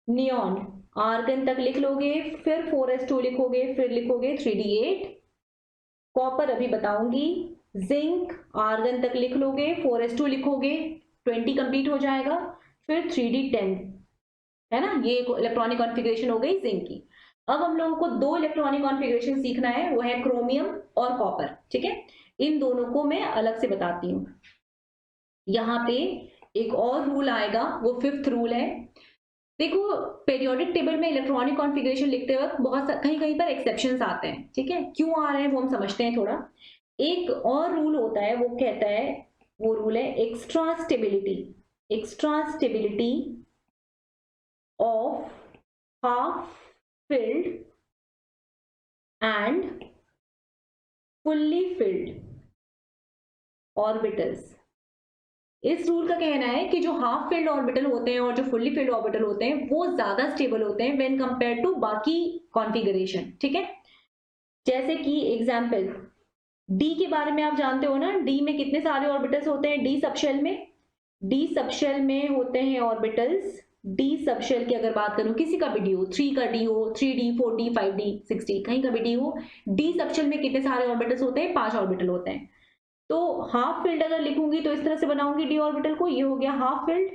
नियॉन, आर्गन तक लिख लोगे, फिर 4s2 लिखोगे, फिर लिखोगे 3d8। कॉपर अभी बताऊंगी। जिंक, आर्गन तक लिख लोगे, 4s2 लिखोगे, 20 कंप्लीट हो जाएगा, फिर 3d10, है ना। ये इलेक्ट्रॉनिक कॉन्फ़िगरेशन हो गई जिंक की। अब हम लोगों को 2 इलेक्ट्रॉनिक कॉन्फ़िगरेशन सीखना है, वो है क्रोमियम और कॉपर, ठीक है। इन दोनों को मैं अलग से बताती हूँ। यहाँ पे एक और रूल आएगा, वो 5th रूल है। देखो, पीरियोडिक टेबल में इलेक्ट्रॉनिक कॉन्फ़िगरेशन लिखते वक्त बहुत कहीं कहीं पर एक्सेप्शंस आते हैं, ठीक है। क्यों आ रहे हैं वो हम समझते हैं थोड़ा। एक और रूल होता है, वो कहता है, वो रूल है extra stability. Extra stability of half filled and fully filled orbitals। इस रूल का कहना है कि जो हाफ फिल्ड ऑर्बिटल होते हैं और जो फुल्ली फिल्ड ऑर्बिटल होते हैं वो ज्यादा स्टेबल होते हैं व्हेन कंपेयर टू बाकी कॉन्फ़िगरेशन, ठीक है। जैसे कि एग्जांपल, डी के बारे में आप जानते हो ना, डी में कितने सारे ऑर्बिटल्स होते हैं, डी सबशेल में। डी सबशेल में होते हैं ऑर्बिटल्स, डी सबशेल की अगर बात करूं, किसी का भी डी हो, 3 का डी हो, 3d 4d 5d 6d, कहीं का भी डी हो, डी सबशेल में कितने सारे ऑर्बिटल्स होते हैं, 5 ऑर्बिटल होते हैं। तो हाफ फील्ड अगर लिखूंगी तो इस तरह से बनाऊंगी डी ऑर्बिटल को, ये हो गया हाफ फील्ड,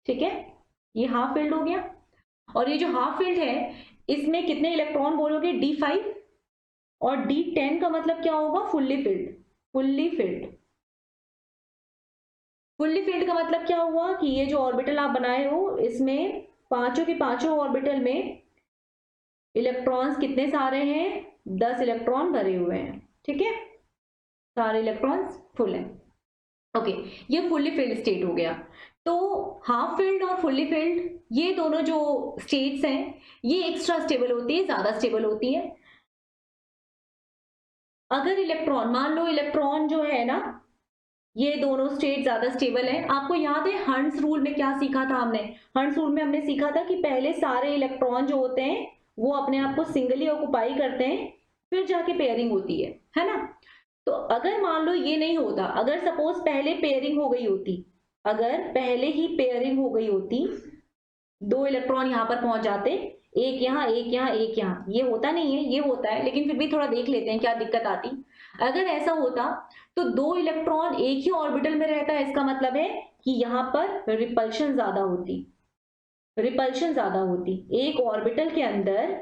ठीक है, ये हाफ फील्ड हो गया। और ये जो हाफ फील्ड है, इसमें कितने इलेक्ट्रॉन बोलोगे, d5, और d10 का मतलब क्या होगा, fully filled. Fully filled, fully filled का मतलब क्या हुआ कि ये जो ऑर्बिटल आप बनाए हो, इसमें पांचों के पांचों ऑर्बिटल में इलेक्ट्रॉन्स कितने सारे हैं, 10 इलेक्ट्रॉन भरे हुए हैं, ठीक है, सारे इलेक्ट्रॉन्स फुल हैं। ओके, ये फुल्ली फिल्ड स्टेट हो गया। तो हाफ फिल्ड और फुल्ली फिल्ड, ये दोनों जो स्टेट्स हैं, ये एक्स्ट्रा स्टेबल होती है, ज्यादा स्टेबल होती है। अगर इलेक्ट्रॉन, मान लो इलेक्ट्रॉन जो है ना, ये दोनों स्टेट ज्यादा स्टेबल है। आपको याद है हंट्स रूल में क्या सीखा था हमने, हंट्स रूल में हमने सीखा था कि पहले सारे इलेक्ट्रॉन जो होते हैं वो अपने आप को सिंगली ऑक्युपाई करते हैं, फिर जाके पेयरिंग होती है ना। तो अगर मान लो ये नहीं होता, अगर सपोज पहले पेयरिंग हो गई होती, अगर पहले ही पेयरिंग हो गई होती, 2 इलेक्ट्रॉन यहां पर पहुंच जाते, एक यहाँ एक यहाँ एक यहाँ, ये होता नहीं है, ये होता है, लेकिन फिर भी थोड़ा देख लेते हैं क्या दिक्कत आती। अगर ऐसा होता तो 2 इलेक्ट्रॉन एक ही ऑर्बिटल में रहता है, इसका मतलब है कि यहां पर रिपल्शन ज्यादा होती, रिपल्शन ज्यादा होती, एक ऑर्बिटल के अंदर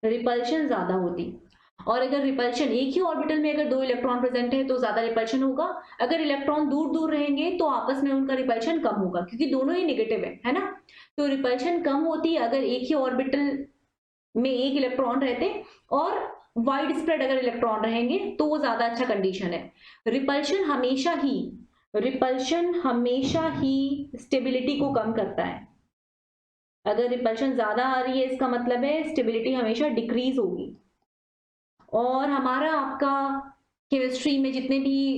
रिपल्शन ज्यादा होती। और अगर रिपल्शन एक ही ऑर्बिटल में अगर 2 इलेक्ट्रॉन प्रेजेंट है तो ज्यादा रिपल्शन होगा। अगर इलेक्ट्रॉन दूर दूर रहेंगे तो आपस में उनका रिपल्शन कम होगा, क्योंकि दोनों ही नेगेटिव है ना। तो रिपल्शन कम होती अगर एक ही ऑर्बिटल में एक इलेक्ट्रॉन रहते, और वाइड स्प्रेड अगर इलेक्ट्रॉन रहेंगे तो वो ज्यादा अच्छा कंडीशन है। रिपल्शन हमेशा ही स्टेबिलिटी को कम करता है। अगर रिपल्शन ज्यादा आ रही है, इसका मतलब है स्टेबिलिटी हमेशा डिक्रीज होगी। और हमारा आपका केमिस्ट्री में जितने भी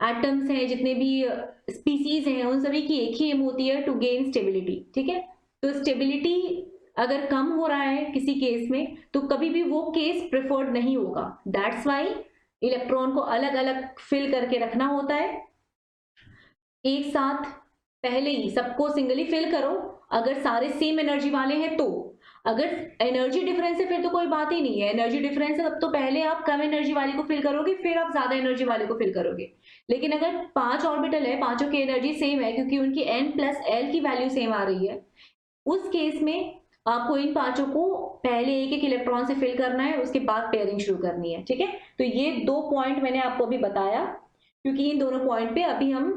एटम्स हैं, जितने भी स्पीसीज हैं, उन सभी की एक ही एम होती है, टू गेन स्टेबिलिटी, ठीक है। तो स्टेबिलिटी अगर कम हो रहा है किसी केस में, तो कभी भी वो केस प्रेफर्ड नहीं होगा। दैट्स वाई इलेक्ट्रॉन को अलग अलग फिल करके रखना होता है, एक साथ पहले ही सबको सिंगली फिल करो, अगर सारे सेम एनर्जी वाले हैं तो। अगर एनर्जी डिफरेंस है फिर तो कोई बात ही नहीं है, एनर्जी डिफरेंस है तब तो पहले आप कम एनर्जी वाले को फिल करोगे, फिर आप ज्यादा एनर्जी वाले को फिल करोगे। लेकिन अगर 5 ऑर्बिटल है, पांचों की एनर्जी सेम है क्योंकि उनकी n+l की वैल्यू सेम आ रही है, उस केस में आपको इन पांचों को पहले एक एक इलेक्ट्रॉन से फिल करना है, उसके बाद पेयरिंग शुरू करनी है। ठीक है, तो ये 2 पॉइंट मैंने आपको अभी बताया, क्योंकि इन दोनों पॉइंट पे अभी हम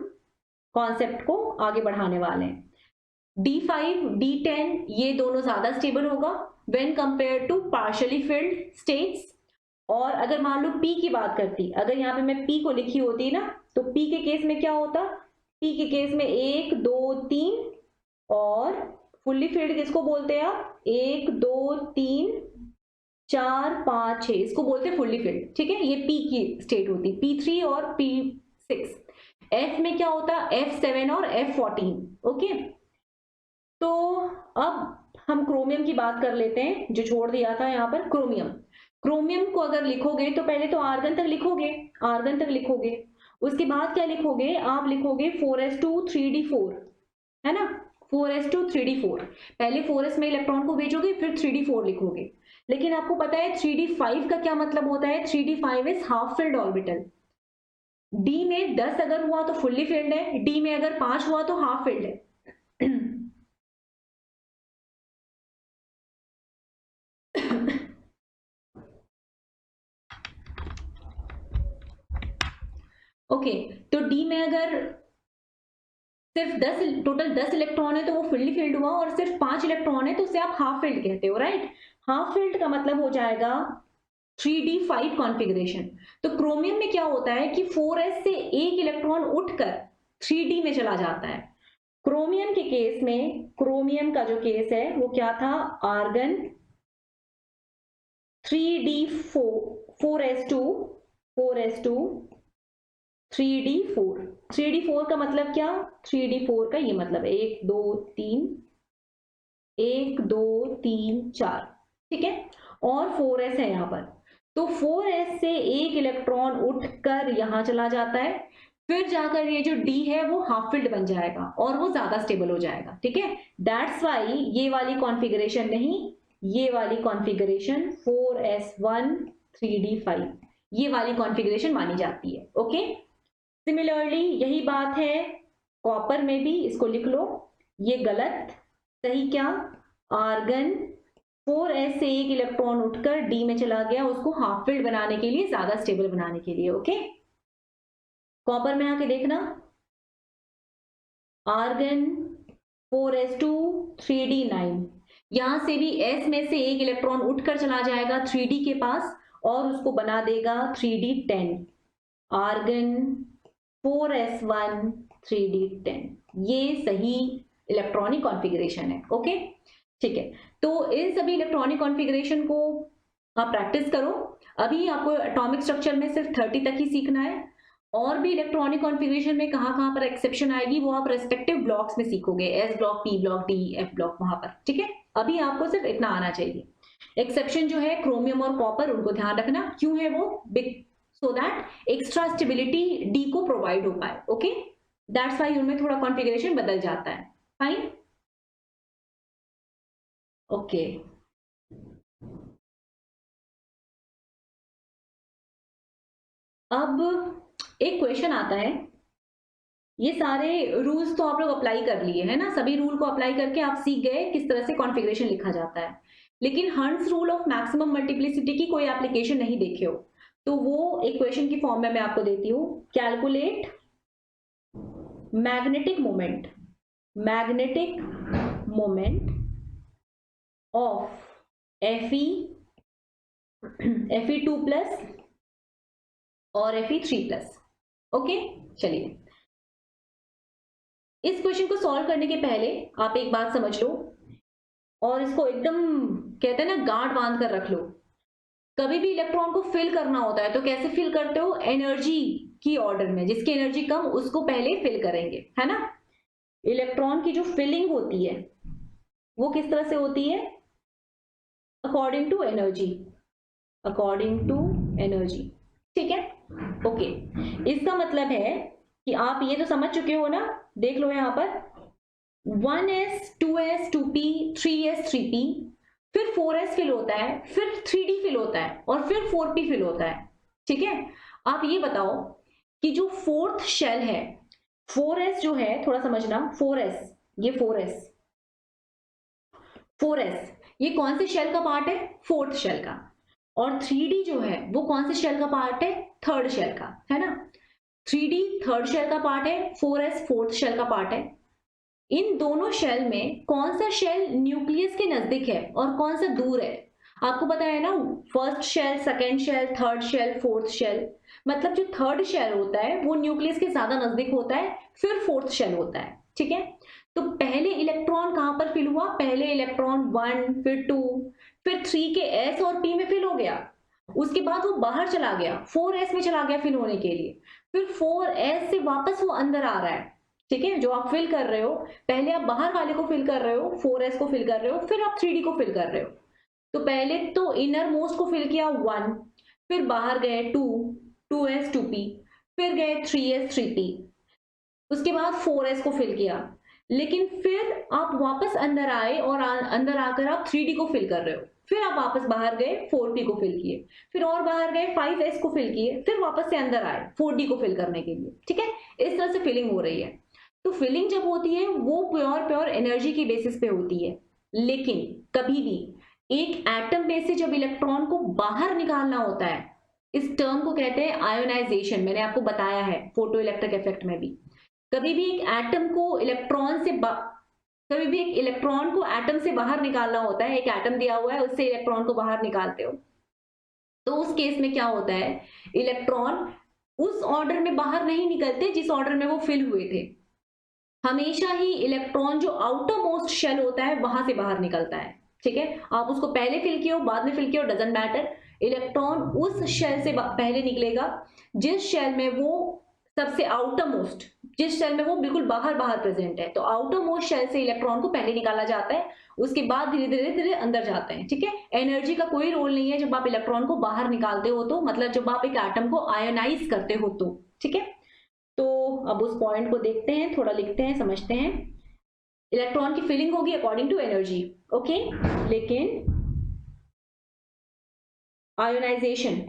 कॉन्सेप्ट को आगे बढ़ाने वाले हैं। D5, D10 ये दोनों ज्यादा स्टेबल होगा when compare to partially filled states. और अगर मान लो P की बात करती, अगर यहाँ पे मैं P को लिखी होती ना, तो P के केस में क्या होता, P के केस में 1 2 3, और फुल्ली फिल्ड किसको बोलते हैं आप, 1 2 3 4 5 6, इसको बोलते हैं फुल्ली फिल्ड। ठीक है, ये P की स्टेट होती, P3 और P6। F में क्या होता, F7 और F14। ओके, तो अब हम क्रोमियम की बात कर लेते हैं, जो छोड़ दिया था यहाँ पर। क्रोमियम, क्रोमियम को अगर लिखोगे तो पहले तो आर्गन तक लिखोगे, आर्गन तक लिखोगे, उसके बाद क्या लिखोगे, आप लिखोगे 4s2 3d4, है ना, 4s2 3d4। पहले 4s में इलेक्ट्रॉन को भेजोगे, फिर 3d4 लिखोगे। लेकिन आपको पता है 3d5 का क्या मतलब होता है, 3d5 is half filled orbital. D में 10 अगर हुआ तो फुल्ली फिल्ड है, डी में अगर 5 हुआ तो हाफ फिल्ड है। ओके, तो डी में अगर सिर्फ 10 टोटल 10 इलेक्ट्रॉन है तो वो फुल्ली फिल्ड हुआ, और सिर्फ 5 इलेक्ट्रॉन है तो उसे आप हाफ फिल्ड कहते हो, राइट। हाफ फिल्ड का मतलब हो जाएगा 3d5 कॉन्फ़िगरेशन। तो क्रोमियम में क्या होता है कि 4s से एक इलेक्ट्रॉन उठकर 3d में चला जाता है। क्रोमियम के केस में, क्रोमियम का जो केस है वो क्या था, argon 3d4 4s2 4s2 3d4। 3d4 का मतलब क्या, 3d4 का ये मतलब 1 2 3 1 2 3 4, ठीक है, और 4s है यहाँ पर। तो 4s से एक इलेक्ट्रॉन उठकर यहां चला जाता है, फिर जाकर ये जो d है वो हाफ फिल्ड बन जाएगा और वो ज्यादा स्टेबल हो जाएगा। ठीक है, दैट्स वाई ये वाली कॉन्फ़िगरेशन नहीं, ये वाली कॉन्फ़िगरेशन 4s1 3d5 ये वाली कॉन्फ़िगरेशन मानी जाती है। ओके, सिमिलरली यही बात है कॉपर में भी, इसको लिख लो, ये गलत, सही क्या, आर्गन 4s से एक इलेक्ट्रॉन उठकर d में चला गया, उसको हाफ फिल्ड बनाने के लिए, ज्यादा स्टेबल बनाने के लिए। ओके, कॉपर में आके देखना, आर्गन 4s2 3d9, यहां से भी s में से एक इलेक्ट्रॉन उठकर चला जाएगा 3d के पास और उसको बना देगा 3d10, आर्गन 4s1 3d10, ये सही इलेक्ट्रॉनिक कॉन्फ़िगरेशन है। ओके, ठीक है, तो इन सभी इलेक्ट्रॉनिक कॉन्फ़िगरेशन को आप प्रैक्टिस करो। अभी आपको एटॉमिक स्ट्रक्चर में सिर्फ 30 तक ही सीखना है, और भी इलेक्ट्रॉनिक कॉन्फ़िगरेशन में कहां पर एक्सेप्शन आएगी वो आप रेस्पेक्टिव ब्लॉक्स में सीखोगे, S block, P block, D, F block, वहां पर। ठीक है, अभी आपको सिर्फ इतना आना चाहिए। एक्सेप्शन जो है क्रोमियम और कॉपर, उनको ध्यान रखना, क्यों है वो, so that extra stability D को प्रोवाइड हो पाए। ओके, दैट्स वाई उनमें थोड़ा कॉन्फ़िगरेशन बदल जाता है। फाइन, ओके, अब एक क्वेश्चन आता है, ये सारे रूल्स तो आप लोग अप्लाई कर लिए है ना, सभी रूल को अप्लाई करके आप सीख गए किस तरह से कॉन्फ़िगरेशन लिखा जाता है, लेकिन हंस रूल ऑफ मैक्सिमम मल्टीप्लिसिटी की कोई एप्लीकेशन नहीं देखे हो, तो वो एक क्वेश्चन की फॉर्म में मैं आपको देती हूँ। Calculate magnetic moment, magnetic moment of Fe2 plus और Fe3 प्लस। ओके, चलिए, इस क्वेश्चन को सॉल्व करने के पहले आप एक बात समझ लो, और इसको एकदम कहते हैं ना गांठ बांध कर रख लो। कभी भी इलेक्ट्रॉन को फिल करना होता है तो कैसे फिल करते हो, एनर्जी की ऑर्डर में, जिसकी एनर्जी कम उसको पहले फिल करेंगे, है ना। इलेक्ट्रॉन की जो फिलिंग होती है वो किस तरह से होती है, according to energy, according to energy. ठीक है, ओके, इसका मतलब है कि आप ये तो समझ चुके हो ना, देख लो यहां पर 1s 2s 2p 3s 3p, फिर 4s फिल होता है, फिर 3d फिल होता है और फिर 4p फिल होता है। ठीक है, आप ये बताओ कि जो फोर्थ शेल है 4s जो है, थोड़ा समझना, 4s, ये 4s ये कौन से शेल का पार्ट है? फोर्थ शेल का। और 3d जो है वो कौन से शेल का पार्ट है? थर्ड शेल का, है ना। 3d थर्ड शेल का पार्ट है, 4s फोर्थ शेल का पार्ट है। इन दोनों शेल में कौन सा शेल न्यूक्लियस के नजदीक है और कौन सा दूर है? आपको पता है ना, first shell, second shell, third shell, fourth shell. मतलब जो थर्ड शेल होता है वो न्यूक्लियस के ज्यादा नजदीक होता है, फिर फोर्थ शेल होता है। ठीक है, तो पहले इलेक्ट्रॉन कहां पर फिल हुआ? पहले इलेक्ट्रॉन 1, फिर 2, फिर 3 के s और p में फिल हो गया। उसके बाद वो बाहर चला गया, 4s में चला गया फिल होने के लिए। फिर 4s से वापस वो अंदर आ रहा है। ठीक है, जो आप फिल कर रहे हो, पहले आप बाहर वाले को फिल कर रहे हो, 4s को फिल कर रहे हो, फिर आप 3d को फिल कर रहे हो। तो पहले तो इनर मोस्ट को फिल किया 1, फिर बाहर गए 2, 2s 2p, फिर गए 3s 3p, उसके बाद 4s को फिल किया। लेकिन फिर आप वापस अंदर आए और अंदर आकर आप 3d को फिल कर रहे हो। फिर आप वापस बाहर गए, 4p को फिल किए, फिर और बाहर गए, 5s को फिल किए, फिर वापस से अंदर आए 4d को फिल करने के लिए। ठीक है, इस तरह से फिलिंग हो रही है। तो फिलिंग जब होती है वो प्योर एनर्जी की बेसिस पे होती है। लेकिन कभी भी एक एटम में से जब इलेक्ट्रॉन को बाहर निकालना होता है, इस टर्म को कहते हैं आयोनाइजेशन। मैंने आपको बताया है फोटो इलेक्ट्रिक इफेक्ट में भी। कभी भी एक एटम को इलेक्ट्रॉन से कभी भी एक इलेक्ट्रॉन को एटम से बाहर निकालना होता है, एक एटम दिया हुआ है, उससे इलेक्ट्रॉन को बाहर निकालते हो, तो उस केस में क्या होता है, इलेक्ट्रॉन उस ऑर्डर में बाहर नहीं निकलते जिस ऑर्डर में वो फिल हुए थे। हमेशा ही इलेक्ट्रॉन जो आउटर मोस्ट शेल होता है वहां से बाहर निकलता है। ठीक है, आप उसको पहले फिल किए हो, बाद में फिल किए हो, डजंट मैटर। इलेक्ट्रॉन उस शेल से पहले निकलेगा जिस शेल में वो सबसे आउटर मोस्ट, जिस शेल में वो बिल्कुल बाहर बाहर प्रेजेंट है। तो आउटर मोस्ट शेल से इलेक्ट्रॉन को पहले निकाला जाता है, उसके बाद धीरे धीरे धीरे अंदर जाते हैं। ठीक है, एनर्जी का कोई रोल नहीं है जब आप इलेक्ट्रॉन को बाहर निकालते हो, तो मतलब जब आप एक एटम को आयोनाइज करते हो तो। ठीक है, तो अब उस पॉइंट को देखते हैं, थोड़ा लिखते हैं, समझते हैं। इलेक्ट्रॉन की फिलिंग होगी अकॉर्डिंग टू एनर्जी। ओके, लेकिन आयोनाइजेशन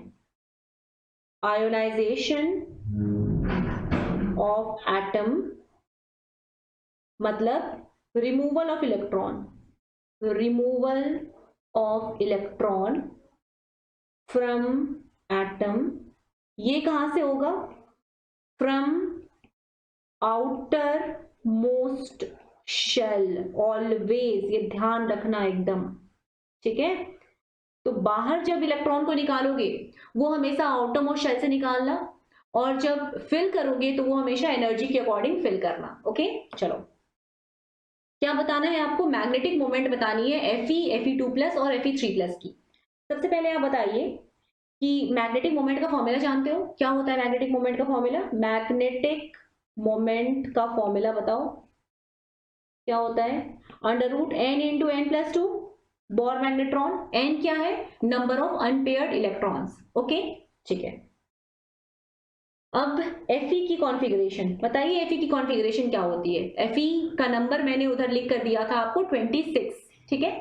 ऑफ एटम मतलब removal of electron from atom, ये कहां से होगा? From outer most shell always, ये ध्यान रखना एकदम। ठीक है, तो बाहर जब इलेक्ट्रॉन को निकालोगे वो हमेशा आउटर मोस्ट शेल से निकालना, और जब फिल करोगे तो वो हमेशा एनर्जी के अकॉर्डिंग फिल करना। ओके, चलो क्या बताना है आपको? मैग्नेटिक मोमेंट बतानी है, Fe2+ और Fe3+ की। सबसे पहले आप बताइए कि मैग्नेटिक मोमेंट का फॉर्मूला जानते हो? क्या होता है मैग्नेटिक मोमेंट का फॉर्मूला? मैग्नेटिक मोमेंट का फॉर्मूला बताओ क्या होता है? √n × n+2 bore magnetron. n क्या है? Number of unpaired electrons. Okay, ठीक है। अब Fe की कॉन्फ़िगरेशन बताइए, Fe की कॉन्फ़िगरेशन क्या होती है? Fe का नंबर मैंने उधर लिख कर दिया था आपको 26। ठीक है,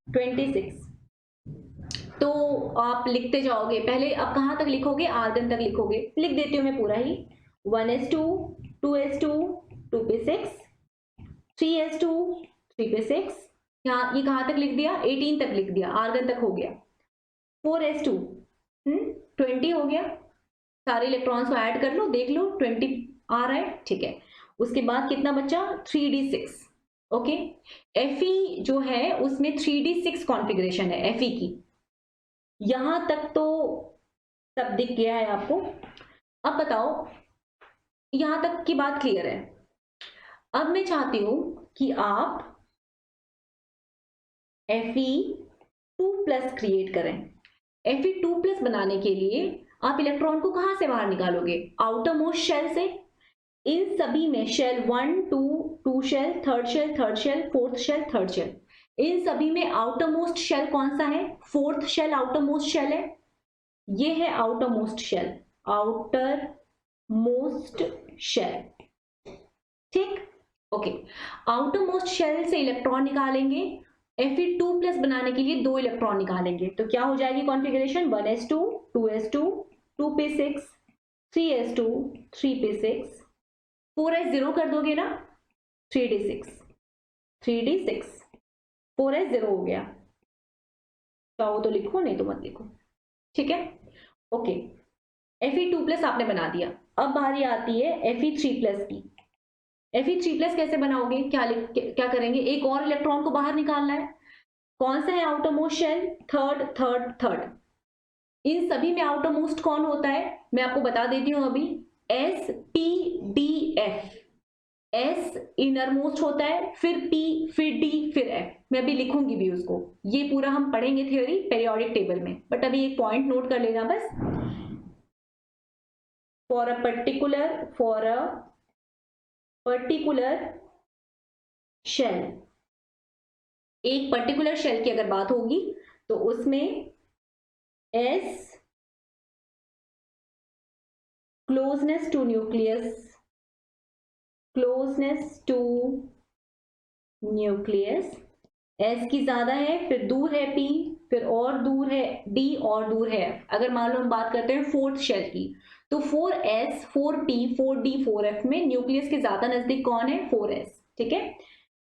26। तो आप लिखते जाओगे, पहले अब कहां तक लिखोगे? आर्गन तक लिखोगे। लिख देती हूं मैं पूरा ही। 1s2 2s2 2p6 3s2 3p6, यहाँ ये कहां तक लिख दिया? 18 तक लिख दिया, आर्गन तक हो गया। 4s2 20 हो गया। सारे इलेक्ट्रॉन्स को ऐड कर लो, देख लो 20 आ रहा है। ठीक है, उसके बाद कितना बचा? 3d6। ओके, Fe जो है उसमें 3d6 कॉन्फ़िगरेशन है Fe की। यहां तक तो सब दिख गया है आपको। अब बताओ, यहां तक की बात क्लियर है? अब मैं चाहती हूं कि आप Fe2+ क्रिएट करें। Fe2+ बनाने के लिए आप इलेक्ट्रॉन को कहां से बाहर निकालोगे? आउटर मोस्ट शेल से। इन सभी में shell 1 2 2 shell, third shell, fourth shell, third shell, इन सभी में आउटर मोस्ट शेल कौन सा है? Fourth shell outer most shell है। ये है outer most shell, outer most shell. ठीक, ओके, आउटर मोस्ट शेल से इलेक्ट्रॉन निकालेंगे, Fe2+ बनाने के लिए 2 इलेक्ट्रॉन निकालेंगे, तो क्या हो जाएगी configuration 1s2 2s2 2p6 3s2 3p6 4s0 कर दोगे ना 3d6 3d6 4s0 हो गया, चाहो तो लिखो नहीं तो मत लिखो, ठीक है। ओके, Fe2+ आपने बना दिया। अब बारी आती है Fe3+ की। Fe3+ कैसे बनाओगे, क्या करेंगे, एक और इलेक्ट्रॉन को बाहर निकालना है। कौन सा है outer most shell, third third third. इन सभी में आउटर मोस्ट कौन होता है, मैं आपको बता देती हूं अभी, SPDF। S इनर मोस्ट होता है, फिर P, फिर D, फिर F। मैं अभी लिखूंगी भी उसको, ये पूरा हम पढ़ेंगे थ्योरी पेरियोडिक टेबल में, बट अभी एक पॉइंट नोट कर लेना बस। फॉर अ पर्टिकुलर शेल, एक पर्टिकुलर शेल की अगर बात होगी तो उसमें S closeness to nucleus, S की ज्यादा है, फिर दूर है P, फिर और दूर है D, और दूर है F। अगर मान लो हम बात करते हैं फोर्थ शेल की, तो 4s 4p 4d 4f में न्यूक्लियस के ज्यादा नजदीक कौन है, 4s, ठीक है।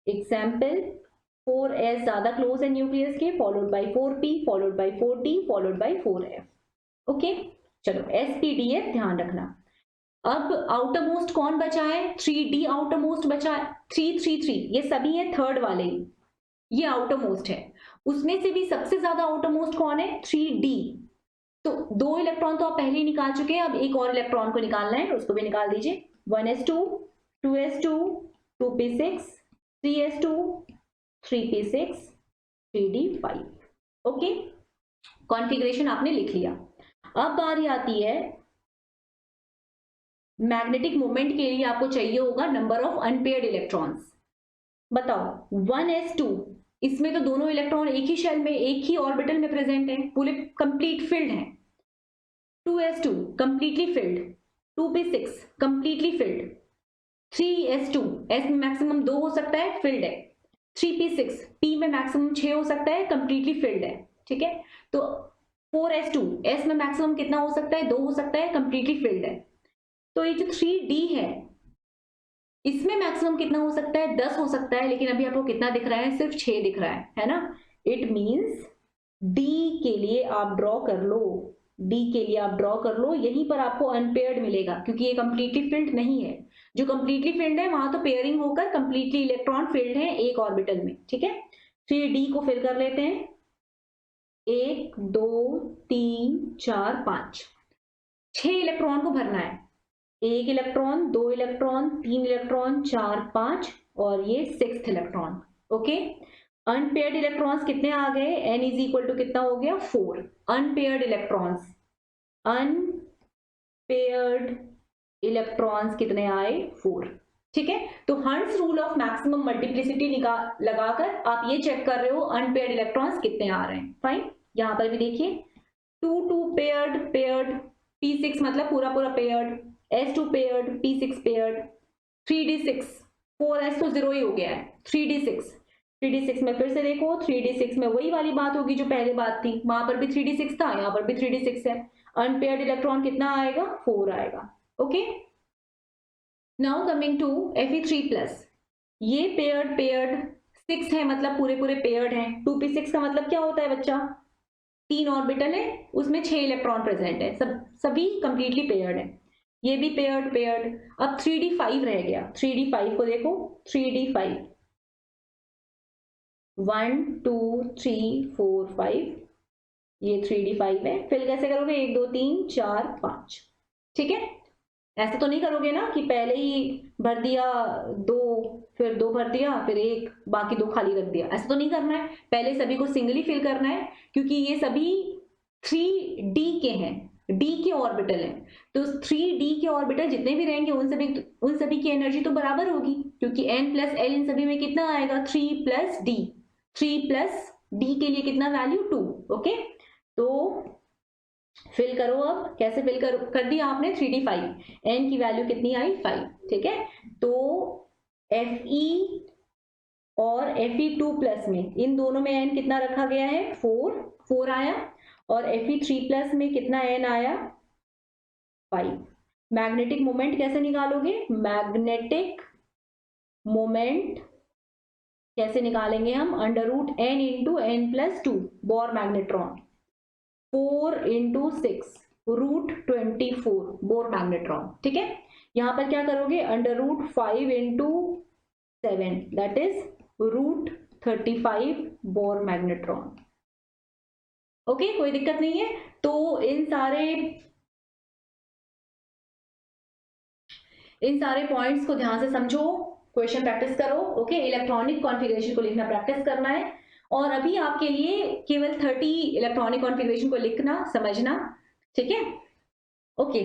एग्जाम्पल, 4s ज्यादा क्लोज है न्यूक्लियस के, followed by 4p, followed by 4d, followed by 4f। Okay, चलो SPDF ध्यान रखना। अब आउटर मोस्ट कौन बचा है, 3D आउटर मोस्ट बचा है, 333, ये सभी है थर्ड वाले, ये आउटर मोस्ट है। उसमें से भी सबसे ज्यादा आउटर मोस्ट कौन है, 3D। तो 2 इलेक्ट्रॉन तो आप पहले ही निकाल चुके हैं, अब एक और इलेक्ट्रॉन को निकालना है, उसको भी निकाल दीजिए। 1s2 2s2 2p6 3s2 3p6 3d5। Okay, configuration आपने लिख लिया। अब बारी आती है मैग्नेटिक मोमेंट के लिए आपको चाहिए होगा नंबर ऑफ अनपेयर्ड इलेक्ट्रॉन्स। बताओ 1s2, इसमें तो दोनों इलेक्ट्रॉन एक ही शेल में एक ही ऑर्बिटल में प्रेजेंट है, पूरे कंप्लीट फिल्ड है। 2s2 completely filled, 2p6 completely filled, 3s2 s में मैक्सिमम 2 हो सकता है, फिल्ड है। 3p6 p में मैक्सिमम 6 हो सकता है, कंप्लीटली फिल्ड है, ठीक है। तो 4s2 s में मैक्सिमम कितना हो सकता है, 2 हो सकता है, कंप्लीटली फिल्ड है। तो ये जो 3D है, इसमें मैक्सिमम कितना हो सकता है, 10 हो सकता है, लेकिन अभी आपको कितना दिख रहा है, सिर्फ 6 दिख रहा है ना। इट मींस D के लिए आप ड्रॉ कर लो, D के लिए आप ड्रॉ कर लो, यहीं पर आपको अनपेयर्ड मिलेगा, क्योंकि ये कंप्लीटली फिल्ड नहीं है। जो कंप्लीटली फिल्ड है वहां तो पेयरिंग होकर कंप्लीटली इलेक्ट्रॉन फिल्ड है एक ऑर्बिटल में, ठीक है। 3D को फिल कर लेते हैं, 1 2 3 4 5, 6 इलेक्ट्रॉन को भरना है। 1 इलेक्ट्रॉन, 2 इलेक्ट्रॉन, 3 इलेक्ट्रॉन, 4 5, और ये 6th electron. Okay, unpaired electrons कितने आ गए, n इज इक्वल टू कितना हो गया, 4 अनपेयर्ड इलेक्ट्रॉन्स कितने आए, 4, ठीक है। तो hertz rule of maximum multiplicity लगाकर आप ये चेक कर रहे हो अनपेयर्ड इलेक्ट्रॉन्स कितने आ रहे हैं। फाइन, यहां पर भी देखिए 2 2 पेयर्ड p6 मतलब पूरा पूरा paired, s2 paired, p6 paired, 3d6 4s तो 0 ही हो गया है, 3d6 में फिर से देखो, 3d6 में वही वाली बात होगी जो पहले बात थी, वहां पर भी 3d6 था, यहां पर भी 3d6 है। अनपेयर्ड इलेक्ट्रॉन कितना आएगा, 4 आएगा। Okay, now coming to Fe3+, ये पेयर्ड 6 है, मतलब पूरे पूरे पेयर्ड हैं। 2p6 का मतलब क्या होता है बच्चा, 3 ऑर्बिटल है, उसमें 6 इलेक्ट्रॉन प्रेजेंट है, सभी कंप्लीटली पेयर्ड है। ये भी पेयर्ड। अब 3d5 रह गया, 3d5 को देखो, 3d5 1 2 3 4 5, ये 3d5 है। फिल कैसे करोगे, 1 2 3 4 5, ठीक है। ऐसा तो नहीं करोगे ना कि पहले ही भर दिया 2, फिर 2 भर दिया, फिर 1, बाकी 2 खाली रख दिया, ऐसा तो नहीं करना है। पहले सभी को सिंगली फिल करना है, क्योंकि ये सभी 3D के हैं, D के ऑर्बिटल हैं। तो 3D के ऑर्बिटल जितने भी रहेंगे उन सभी की एनर्जी तो बराबर होगी, क्योंकि n प्लस l इन सभी में कितना आएगा, 3 प्लस D, 3 प्लस D के लिए कितना वैल्यू, 2। ओके, तो फिल करो, अब कैसे फिल कर दिया आपने, 3d5, n की वैल्यू कितनी आई, 5, ठीक है। तो Fe और Fe2+ में, इन दोनों में n कितना रखा गया है, 4 आया, और Fe3+ में कितना n आया, 5। मैग्नेटिक मोमेंट कैसे निकालोगे, मैग्नेटिक मोमेंट कैसे निकालेंगे हम, √n into n+2 bore magnetron, 4 into 6 √24 bore magnetron. ठीक है, यहां पर क्या करोगे, √5 into 7 that is √35 bore magnetron. Okay, कोई दिक्कत नहीं है। तो इन सारे पॉइंट्स को ध्यान से समझो, क्वेश्चन प्रैक्टिस करो। ओके, इलेक्ट्रॉनिक कॉन्फ़िगरेशन को लिखना प्रैक्टिस करना है, और अभी आपके लिए केवल 30 इलेक्ट्रॉनिक कॉन्फ़िगरेशन को लिखना समझना। ठीक है, ओके।